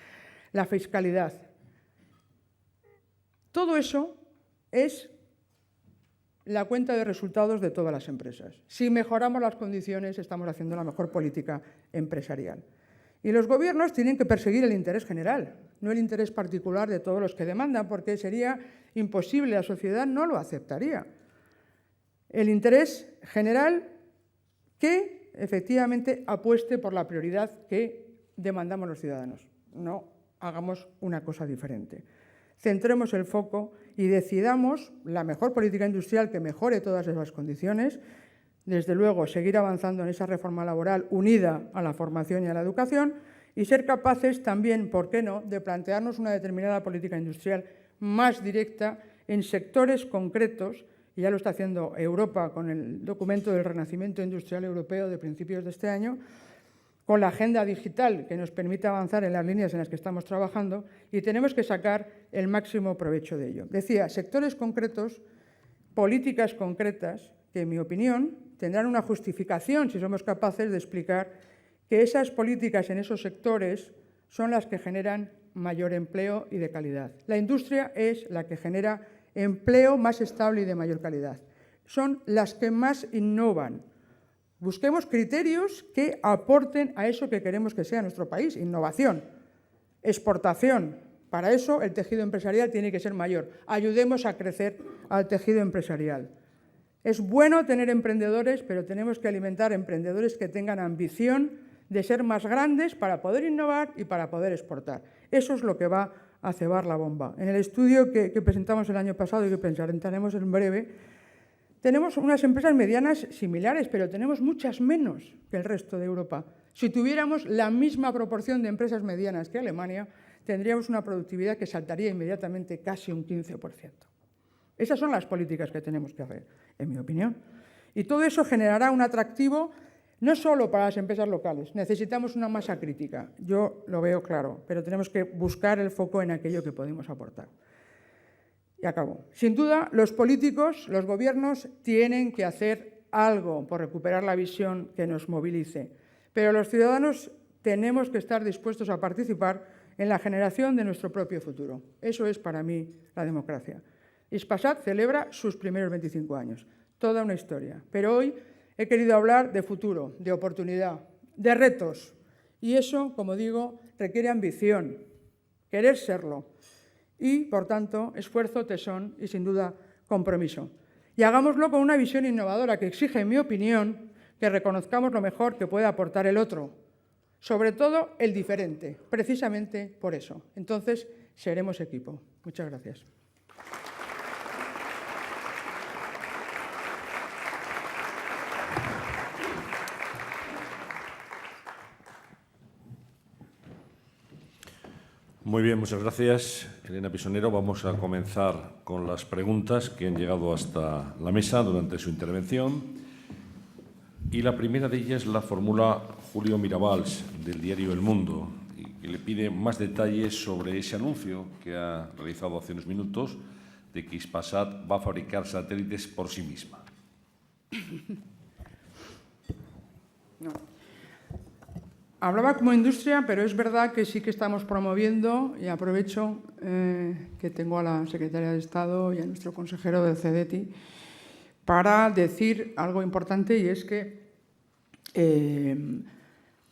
La fiscalidad. Todo eso es la cuenta de resultados de todas las empresas. Si mejoramos las condiciones, estamos haciendo la mejor política empresarial. Y los gobiernos tienen que perseguir el interés general, no el interés particular de todos los que demandan, porque sería imposible, la sociedad no lo aceptaría. El interés general que efectivamente apueste por la prioridad que demandamos los ciudadanos. No hagamos una cosa diferente. Centremos el foco y decidamos la mejor política industrial que mejore todas esas condiciones. Desde luego, seguir avanzando en esa reforma laboral unida a la formación y a la educación y ser capaces también, ¿por qué no?, de plantearnos una determinada política industrial más directa en sectores concretos, y ya lo está haciendo Europa con el documento del Renacimiento Industrial Europeo de principios de este año, con la agenda digital que nos permite avanzar en las líneas en las que estamos trabajando, y tenemos que sacar el máximo provecho de ello. Decía, sectores concretos, políticas concretas, que en mi opinión tendrán una justificación si somos capaces de explicar que esas políticas en esos sectores son las que generan mayor empleo y de calidad. La industria es la que genera empleo más estable y de mayor calidad. Son las que más innovan. Busquemos criterios que aporten a eso que queremos que sea nuestro país. Innovación, exportación. Para eso el tejido empresarial tiene que ser mayor. Ayudemos a crecer al tejido empresarial. Es bueno tener emprendedores, pero tenemos que alimentar emprendedores que tengan ambición de ser más grandes para poder innovar y para poder exportar. Eso es lo que va a cebar la bomba. En el estudio que presentamos el año pasado y que presentaremos en breve, tenemos unas empresas medianas similares, pero tenemos muchas menos que el resto de Europa. Si tuviéramos la misma proporción de empresas medianas que Alemania, tendríamos una productividad que saltaría inmediatamente casi un 15%. Esas son las políticas que tenemos que hacer, en mi opinión. Y todo eso generará un atractivo no solo para las empresas locales. Necesitamos una masa crítica, yo lo veo claro, pero tenemos que buscar el foco en aquello que podemos aportar. Y acabo. Sin duda, los políticos, los gobiernos, tienen que hacer algo por recuperar la visión que nos movilice. Pero los ciudadanos tenemos que estar dispuestos a participar en la generación de nuestro propio futuro. Eso es para mí la democracia. Ispasat celebra sus primeros 25 años. Toda una historia. Pero hoy he querido hablar de futuro, de oportunidad, de retos. Y eso, como digo, requiere ambición, querer serlo. Y, por tanto, esfuerzo, tesón y, sin duda, compromiso. Y hagámoslo con una visión innovadora que exige, en mi opinión, que reconozcamos lo mejor que puede aportar el otro, sobre todo el diferente, precisamente por eso. Entonces, seremos equipo. Muchas gracias. Muy bien, muchas gracias, Elena Pisonero. Vamos a comenzar con las preguntas que han llegado hasta la mesa durante su intervención. Y la primera de ellas la formula Julio Mirabals, del diario El Mundo, y que le pide más detalles sobre ese anuncio que ha realizado hace unos minutos de que Ispasat va a fabricar satélites por sí misma. No. Hablaba como industria, pero es verdad que sí que estamos promoviendo, y aprovecho que tengo a la Secretaria de Estado y a nuestro consejero del CEDETI, para decir algo importante, y es que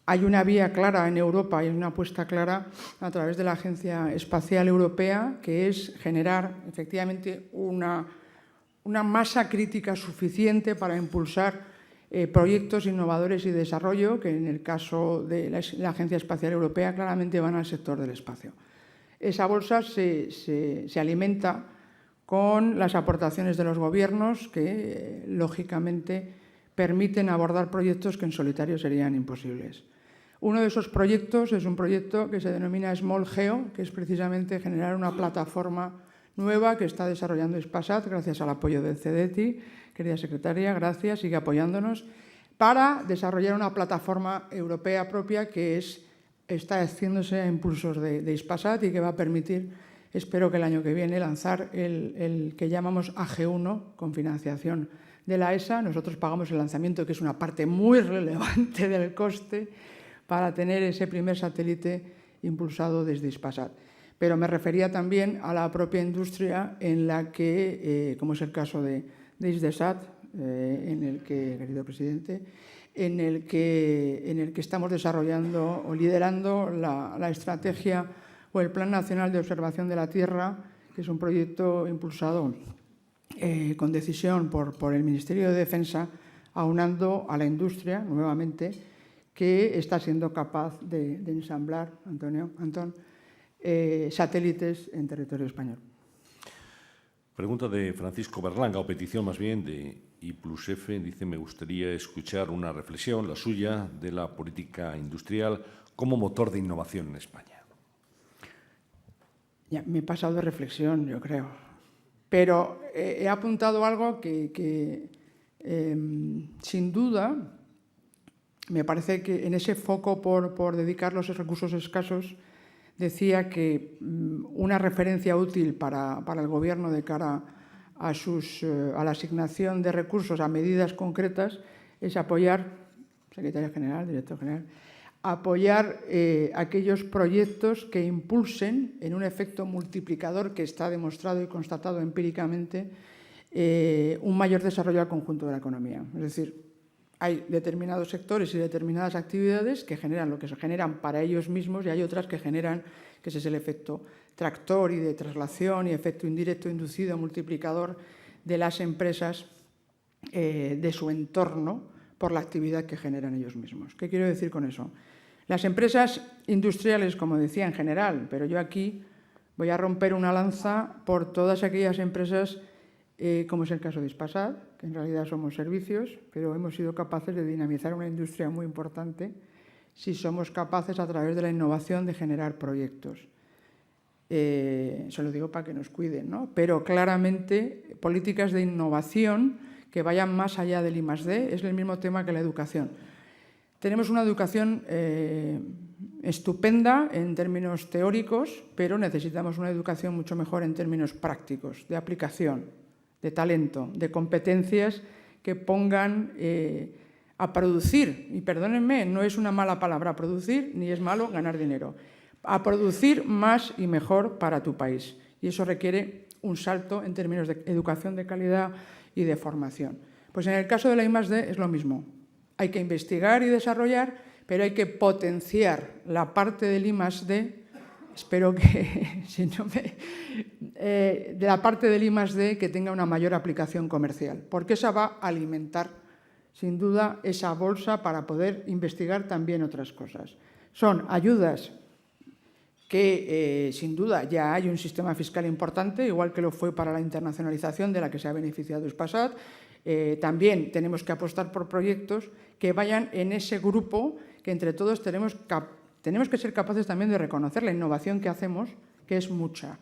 hay una vía clara en Europa y una apuesta clara a través de la Agencia Espacial Europea, que es generar efectivamente una masa crítica suficiente para impulsar proyectos innovadores y de desarrollo que en el caso de la Agencia Espacial Europea claramente van al sector del espacio. Esa bolsa se alimenta con las aportaciones de los gobiernos que, lógicamente, permiten abordar proyectos que en solitario serían imposibles. Uno de esos proyectos es un proyecto que se denomina Small Geo, que es precisamente generar una plataforma nueva que está desarrollando Hispasat, gracias al apoyo del CDTI. Querida secretaria, gracias, sigue apoyándonos, para desarrollar una plataforma europea propia que está haciéndose a impulsos de Hispasat y que va a permitir, espero que el año que viene, lanzar el que llamamos AG1 con financiación de la ESA. Nosotros pagamos el lanzamiento, que es una parte muy relevante del coste, para tener ese primer satélite impulsado desde Hispasat. Pero me refería también a la propia industria en la que, como es el caso de Hisdesat, en el que, querido presidente, en el que estamos desarrollando o liderando la estrategia o el Plan Nacional de Observación de la Tierra, que es un proyecto impulsado con decisión por el Ministerio de Defensa, aunando a la industria, nuevamente, que está siendo capaz de ensamblar, Antón, satélites en territorio español. Pregunta de Francisco Berlanga, o petición más bien, de I+F. Dice: me gustaría escuchar una reflexión, la suya, de la política industrial como motor de innovación en España. Ya, me he pasado de reflexión, yo creo. Pero he apuntado algo que sin duda, me parece que en ese foco por dedicar los recursos escasos, decía que una referencia útil para el Gobierno de cara a la asignación de recursos a medidas concretas es apoyar, secretaria general, director general, apoyar aquellos proyectos que impulsen, en un efecto multiplicador que está demostrado y constatado empíricamente, un mayor desarrollo al conjunto de la economía. Es decir, hay determinados sectores y determinadas actividades que generan lo que se generan para ellos mismos, y hay otras que generan, que ese es el efecto tractor y de traslación y efecto indirecto inducido multiplicador de las empresas de su entorno por la actividad que generan ellos mismos. ¿Qué quiero decir con eso? Las empresas industriales, como decía, en general, pero yo aquí voy a romper una lanza por todas aquellas empresas, como es el caso de Hispasat, que en realidad somos servicios, pero hemos sido capaces de dinamizar una industria muy importante si somos capaces, a través de la innovación, de generar proyectos. Se lo digo para que nos cuiden, ¿no? Pero claramente políticas de innovación que vayan más allá del I+D, es el mismo tema que la educación. Tenemos una educación estupenda en términos teóricos, pero necesitamos una educación mucho mejor en términos prácticos, de aplicación, de talento, de competencias que pongan a producir, y perdónenme, no es una mala palabra producir, ni es malo ganar dinero, a producir más y mejor para tu país. Y eso requiere un salto en términos de educación de calidad y de formación. Pues en el caso de la I+D es lo mismo. Hay que investigar y desarrollar, pero hay que potenciar la parte del I+D. Espero que, si no de la parte del I+D que tenga una mayor aplicación comercial, porque esa va a alimentar, sin duda, esa bolsa para poder investigar también otras cosas. Son ayudas que, sin duda, ya hay un sistema fiscal importante, igual que lo fue para la internacionalización de la que se ha beneficiado Hispasat. También tenemos que apostar por proyectos que vayan en ese grupo, que entre todos tenemos que ser capaces también de reconocer la innovación que hacemos, que es mucha.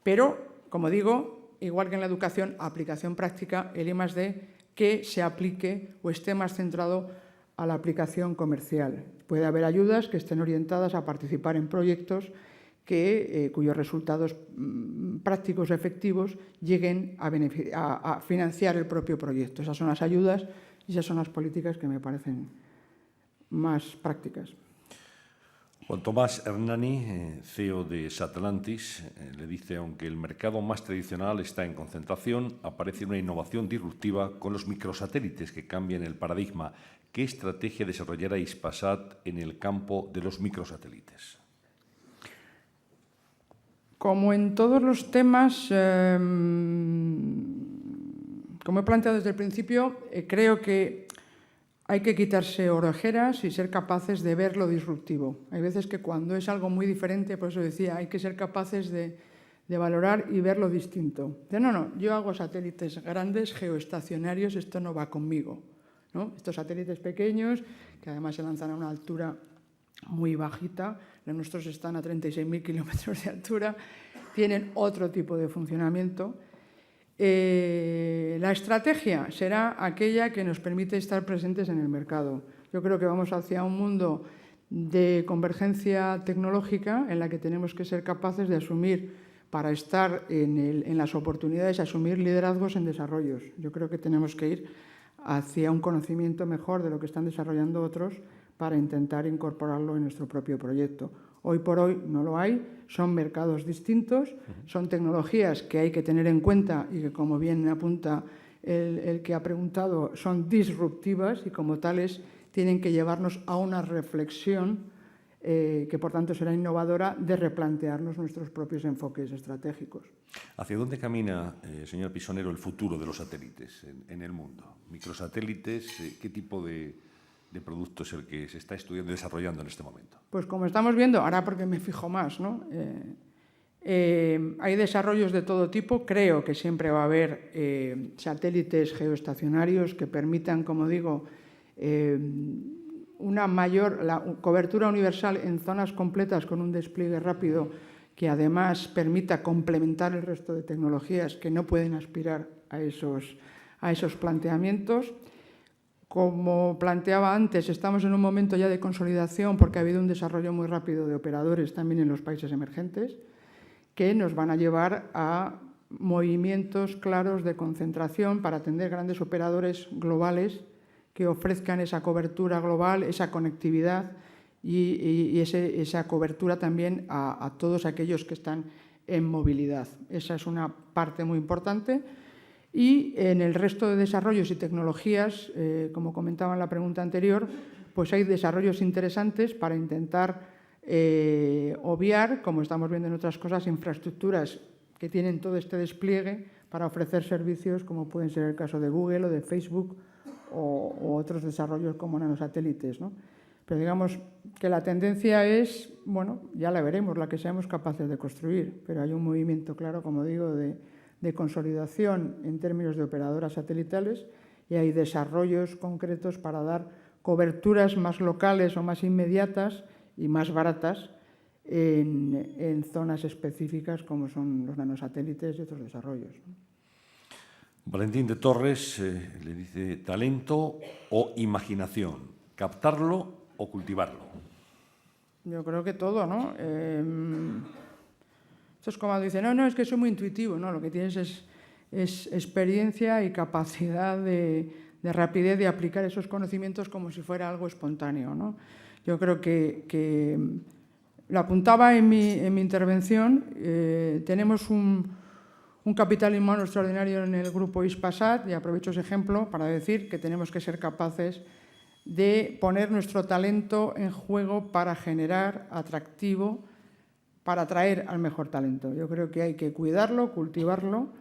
Pero, como digo, igual que en la educación, aplicación práctica, el I+D que se aplique o esté más centrado a la aplicación comercial. Puede haber ayudas que estén orientadas a participar en proyectos cuyos resultados prácticos efectivos lleguen a financiar el propio proyecto. Esas son las ayudas y esas son las políticas que me parecen más prácticas. Juan Tomás Hernani, CEO de Satlantis, le dice: aunque el mercado más tradicional está en concentración, aparece una innovación disruptiva con los microsatélites que cambian el paradigma. ¿Qué estrategia desarrollará Hispasat en el campo de los microsatélites? Como en todos los temas, Como he planteado desde el principio, creo que hay que quitarse orejeras y ser capaces de ver lo disruptivo. Hay veces que cuando es algo muy diferente, por eso decía, hay que ser capaces de valorar y ver lo distinto. No, yo hago satélites grandes, geoestacionarios, esto no va conmigo, ¿no? Estos satélites pequeños, que además se lanzan a una altura muy bajita, los nuestros están a 36.000 kilómetros de altura, tienen otro tipo de funcionamiento. La estrategia será aquella que nos permite estar presentes en el mercado. Yo creo que vamos hacia un mundo de convergencia tecnológica en la que tenemos que ser capaces de asumir, para estar en las oportunidades, asumir liderazgos en desarrollos. Yo creo que tenemos que ir hacia un conocimiento mejor de lo que están desarrollando otros para intentar incorporarlo en nuestro propio proyecto. Hoy por hoy no lo hay, son mercados distintos, son tecnologías que hay que tener en cuenta y que, como bien apunta el que ha preguntado, son disruptivas y como tales tienen que llevarnos a una reflexión que por tanto será innovadora de replantearnos nuestros propios enfoques estratégicos. ¿Hacia dónde camina, señor Pisonero, el futuro de los satélites en el mundo? ¿Microsatélites? ¿Qué tipo de producto es el que se está estudiando y desarrollando en este momento? Pues como estamos viendo, ahora porque me fijo más, ¿no? Hay desarrollos de todo tipo. Creo que siempre va a haber satélites geoestacionarios que permitan, como digo, una mayor cobertura universal en zonas completas con un despliegue rápido que además permita complementar el resto de tecnologías que no pueden aspirar a esos planteamientos. Como planteaba antes, estamos en un momento ya de consolidación porque ha habido un desarrollo muy rápido de operadores también en los países emergentes que nos van a llevar a movimientos claros de concentración para atender grandes operadores globales que ofrezcan esa cobertura global, esa conectividad y esa cobertura también a todos aquellos que están en movilidad. Esa es una parte muy importante. Y en el resto de desarrollos y tecnologías, como comentaba en la pregunta anterior, pues hay desarrollos interesantes para intentar obviar, como estamos viendo en otras cosas, infraestructuras que tienen todo este despliegue para ofrecer servicios como pueden ser el caso de Google o de Facebook o otros desarrollos como nanosatélites, ¿no? Pero digamos que la tendencia es, bueno, ya la veremos, la que seamos capaces de construir, pero hay un movimiento claro, como digo, de consolidación en términos de operadoras satelitales y hay desarrollos concretos para dar coberturas más locales o más inmediatas y más baratas en zonas específicas como son los nanosatélites y otros desarrollos. Valentín de Torres le dice talento o imaginación, captarlo o cultivarlo. Yo creo que todo, ¿no? Esto es como dice, no, es que soy muy intuitivo, ¿no? Lo que tienes es experiencia y capacidad de rapidez de aplicar esos conocimientos como si fuera algo espontáneo, ¿no? Yo creo que lo apuntaba en mi intervención, tenemos un capital humano extraordinario en el grupo Hispasat y aprovecho ese ejemplo para decir que tenemos que ser capaces de poner nuestro talento en juego para generar atractivo, para atraer al mejor talento. Yo creo que hay que cuidarlo, cultivarlo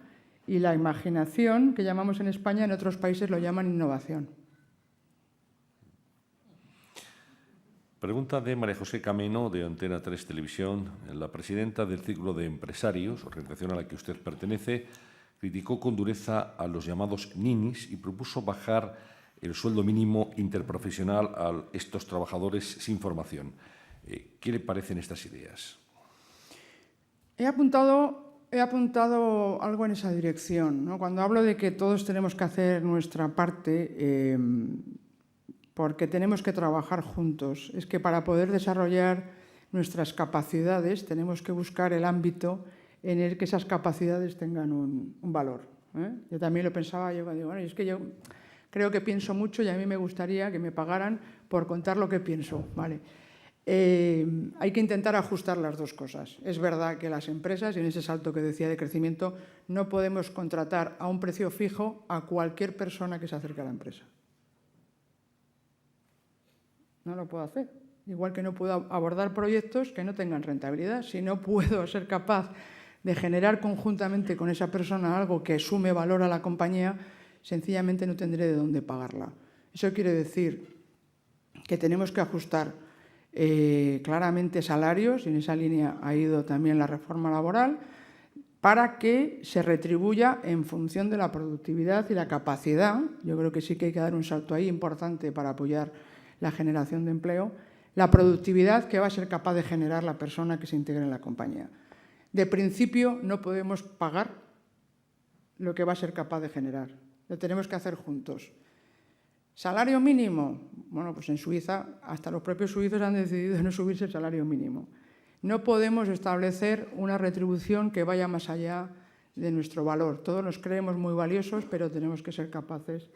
y la imaginación, que llamamos en España, en otros países lo llaman innovación. Pregunta de María José Cameno, de Antena 3 Televisión. La presidenta del Círculo de Empresarios, organización a la que usted pertenece, criticó con dureza a los llamados ninis y propuso bajar el sueldo mínimo interprofesional a estos trabajadores sin formación. ¿Qué le parecen estas ideas? He apuntado algo en esa dirección, ¿no? Cuando hablo de que todos tenemos que hacer nuestra parte, porque tenemos que trabajar juntos, es que para poder desarrollar nuestras capacidades tenemos que buscar el ámbito en el que esas capacidades tengan un valor, ¿eh? Yo también lo pensaba, yo digo, bueno, es que yo creo que pienso mucho y a mí me gustaría que me pagaran por contar lo que pienso, ¿vale? Hay que intentar ajustar las dos cosas. Es verdad que las empresas, y en ese salto que decía de crecimiento, no podemos contratar a un precio fijo a cualquier persona que se acerque a la empresa. No lo puedo hacer. Igual que no puedo abordar proyectos que no tengan rentabilidad. Si no puedo ser capaz de generar conjuntamente con esa persona algo que sume valor a la compañía, sencillamente no tendré de dónde pagarla. Eso quiere decir que tenemos que ajustar claramente salarios, y en esa línea ha ido también la reforma laboral, para que se retribuya en función de la productividad y la capacidad. Yo creo que sí que hay que dar un salto ahí importante para apoyar la generación de empleo, la productividad que va a ser capaz de generar la persona que se integre en la compañía. De principio no podemos pagar lo que va a ser capaz de generar, lo tenemos que hacer juntos. ¿Salario mínimo? Bueno, pues en Suiza hasta los propios suizos han decidido no subirse el salario mínimo. No podemos establecer una retribución que vaya más allá de nuestro valor. Todos nos creemos muy valiosos, pero tenemos que ser capaces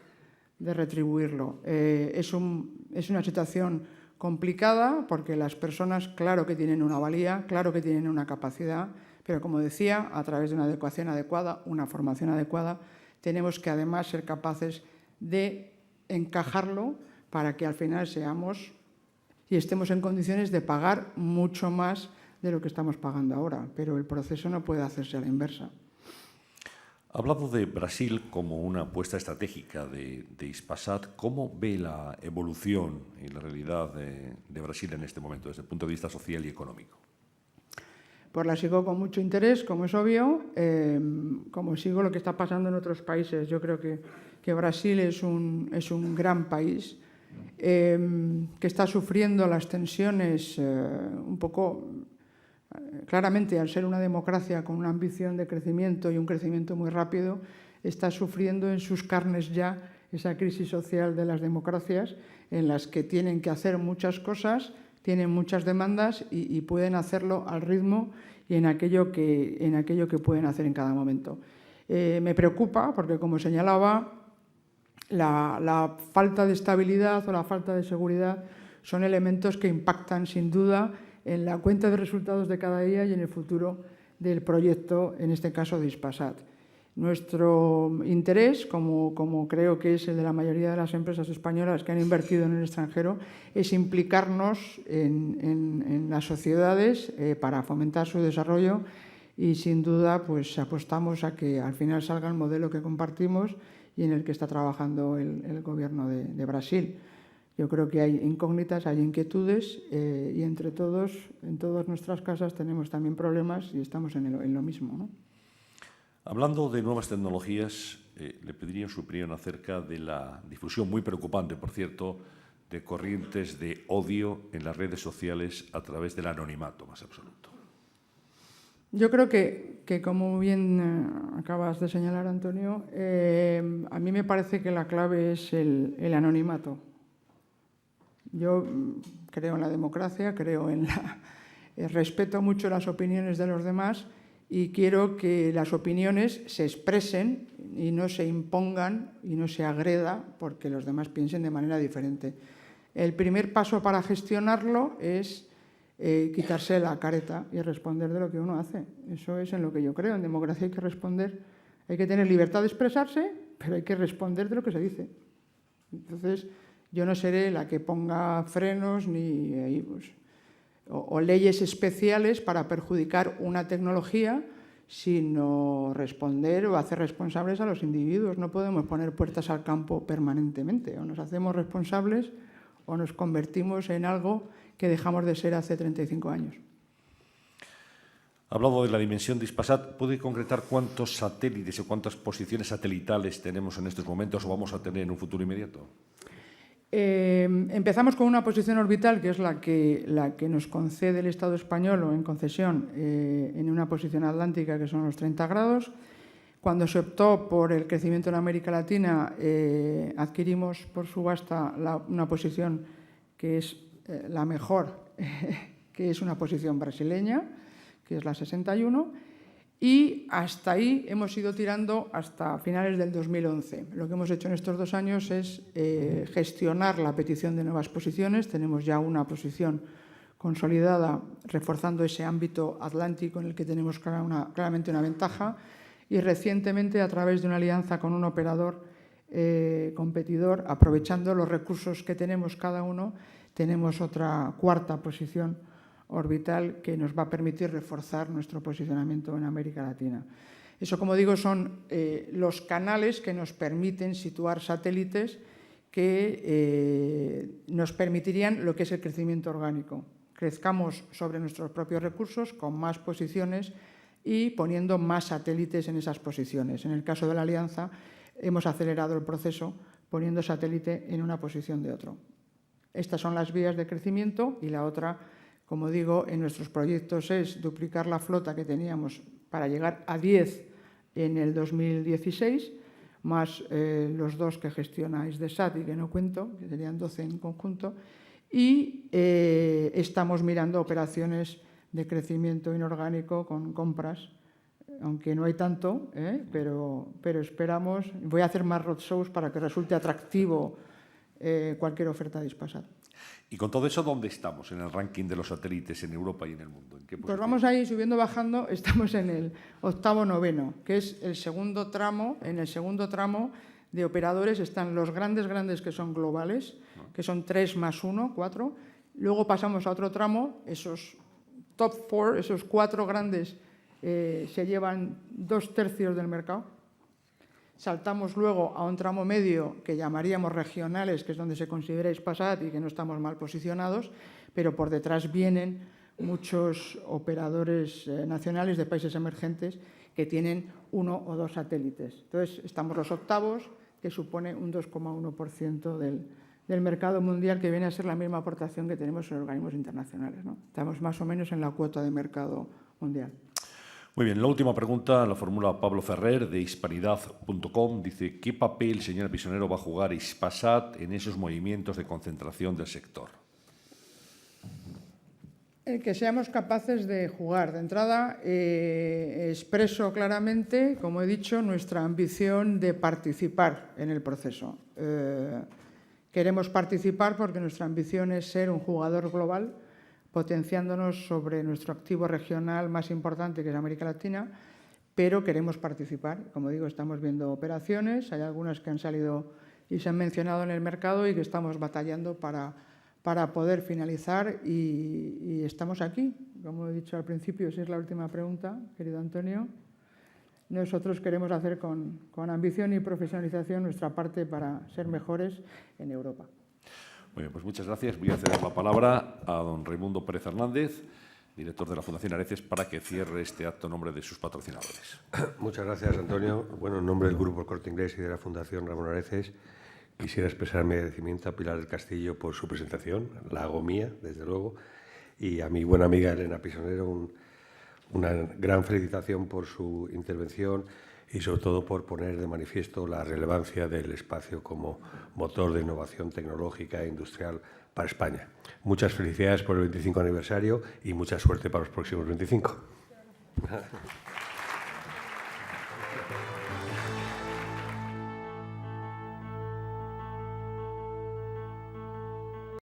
de retribuirlo. Es una situación complicada porque las personas, claro que tienen una valía, claro que tienen una capacidad, pero como decía, a través de una adecuación adecuada, una formación adecuada, tenemos que además ser capaces de encajarlo para que al final seamos y estemos en condiciones de pagar mucho más de lo que estamos pagando ahora, pero el proceso no puede hacerse a la inversa. Ha hablado de Brasil como una apuesta estratégica de Hispasat. ¿Cómo ve la evolución y la realidad de Brasil en este momento, desde el punto de vista social y económico? Pues la sigo con mucho interés, como es obvio, como sigo lo que está pasando en otros países. Yo creo que Brasil es un gran país que está sufriendo las tensiones un poco claramente, al ser una democracia con una ambición de crecimiento y un crecimiento muy rápido, está sufriendo en sus carnes ya esa crisis social de las democracias en las que tienen que hacer muchas cosas, tienen muchas demandas y pueden hacerlo al ritmo y en aquello que pueden hacer en cada momento. Me preocupa porque, como señalaba, la falta de estabilidad o la falta de seguridad son elementos que impactan sin duda en la cuenta de resultados de cada día y en el futuro del proyecto, en este caso de Hispasat. Nuestro interés, como creo que es el de la mayoría de las empresas españolas que han invertido en el extranjero, es implicarnos en las sociedades para fomentar su desarrollo y, sin duda, pues apostamos a que al final salga el modelo que compartimos y en el que está trabajando el Gobierno de Brasil. Yo creo que hay incógnitas, hay inquietudes y entre todos, en todas nuestras casas, tenemos también problemas y estamos en lo mismo, ¿no? Hablando de nuevas tecnologías, le pediría su opinión acerca de la difusión muy preocupante, por cierto, de corrientes de odio en las redes sociales a través del anonimato más absoluto. Yo creo que como bien acabas de señalar, Antonio, a mí me parece que la clave es el anonimato. Yo creo en la democracia, respeto mucho las opiniones de los demás y quiero que las opiniones se expresen y no se impongan y no se agreda porque los demás piensen de manera diferente. El primer paso para gestionarlo es quitarse la careta y responder de lo que uno hace. Eso es en lo que yo creo. En democracia hay que responder, hay que tener libertad de expresarse, pero hay que responder de lo que se dice. Entonces, yo no seré la que ponga frenos ni o leyes especiales para perjudicar una tecnología, sino responder o hacer responsables a los individuos. No podemos poner puertas al campo permanentemente. O nos hacemos responsables o nos convertimos en algo que dejamos de ser hace 35 años. Ha hablado de la dimensión de Hispasat. ¿Puede concretar cuántos satélites o cuántas posiciones satelitales tenemos en estos momentos o vamos a tener en un futuro inmediato? Empezamos con una posición orbital, que es la que nos concede el Estado español o en concesión en una posición atlántica, que son los 30 grados. Cuando se optó por el crecimiento en América Latina, adquirimos por subasta una posición que es la mejor, que es una posición brasileña, que es la 61, y hasta ahí hemos ido tirando hasta finales del 2011. Lo que hemos hecho en estos 2 años es gestionar la petición de nuevas posiciones. Tenemos ya una posición consolidada, reforzando ese ámbito atlántico en el que tenemos claramente una ventaja, y recientemente, a través de una alianza con un operador competidor, aprovechando los recursos que tenemos cada uno, tenemos otra cuarta posición orbital que nos va a permitir reforzar nuestro posicionamiento en América Latina. Eso, como digo, son los canales que nos permiten situar satélites que nos permitirían lo que es el crecimiento orgánico. Crezcamos sobre nuestros propios recursos con más posiciones y poniendo más satélites en esas posiciones. En el caso de la Alianza, hemos acelerado el proceso poniendo satélite en una posición de otro. Estas son las vías de crecimiento y la otra, como digo, en nuestros proyectos es duplicar la flota que teníamos para llegar a 10 en el 2016, más los 2 que gestiona Hisdesat y que no cuento, que serían 12 en conjunto, y estamos mirando operaciones de crecimiento inorgánico con compras, aunque no hay tanto, pero esperamos. Voy a hacer más roadshows para que resulte atractivo cualquier oferta de Hispasat. Y con todo eso, ¿dónde estamos en el ranking de los satélites en Europa y en el mundo? ¿En qué pues vamos ahí subiendo, bajando. Estamos en el 8º, 9º, que es el segundo tramo. En el segundo tramo de operadores están los grandes que son globales, que son 3 más 1, 4. Luego pasamos a otro tramo, esos top 4, esos 4 grandes se llevan 2/3 del mercado. Saltamos luego a un tramo medio que llamaríamos regionales, que es donde se considera Hispasat y que no estamos mal posicionados, pero por detrás vienen muchos operadores nacionales de países emergentes que tienen 1 o 2 satélites. Entonces, estamos los octavos, que supone un 2,1% del mercado mundial, que viene a ser la misma aportación que tenemos en organismos internacionales, ¿no? Estamos más o menos en la cuota de mercado mundial. Muy bien, la última pregunta la formula Pablo Ferrer de hispanidad.com. Dice, ¿qué papel, señora Pisonero, va a jugar Hispasat en esos movimientos de concentración del sector? El que seamos capaces de jugar. De entrada, expreso claramente, como he dicho, nuestra ambición de participar en el proceso. Queremos participar porque nuestra ambición es ser un jugador global, potenciándonos sobre nuestro activo regional más importante, que es América Latina, pero queremos participar. Como digo, estamos viendo operaciones, hay algunas que han salido y se han mencionado en el mercado y que estamos batallando para poder finalizar y estamos aquí. Como he dicho al principio, esa es la última pregunta, querido Antonio. Nosotros queremos hacer con ambición y profesionalización nuestra parte para ser mejores en Europa. Muy bien, pues muchas gracias. Voy a ceder la palabra a don Raimundo Pérez Hernández, director de la Fundación Areces, para que cierre este acto en nombre de sus patrocinadores. Muchas gracias, Antonio. Bueno, en nombre del Grupo El Corte Inglés y de la Fundación Ramón Areces, quisiera expresar mi agradecimiento a Pilar del Castillo por su presentación, la hago mía, desde luego, y a mi buena amiga Elena Pisonero una gran felicitación por su intervención y sobre todo por poner de manifiesto la relevancia del espacio como motor de innovación tecnológica e industrial para España. Muchas felicidades por el 25 aniversario y mucha suerte para los próximos 25.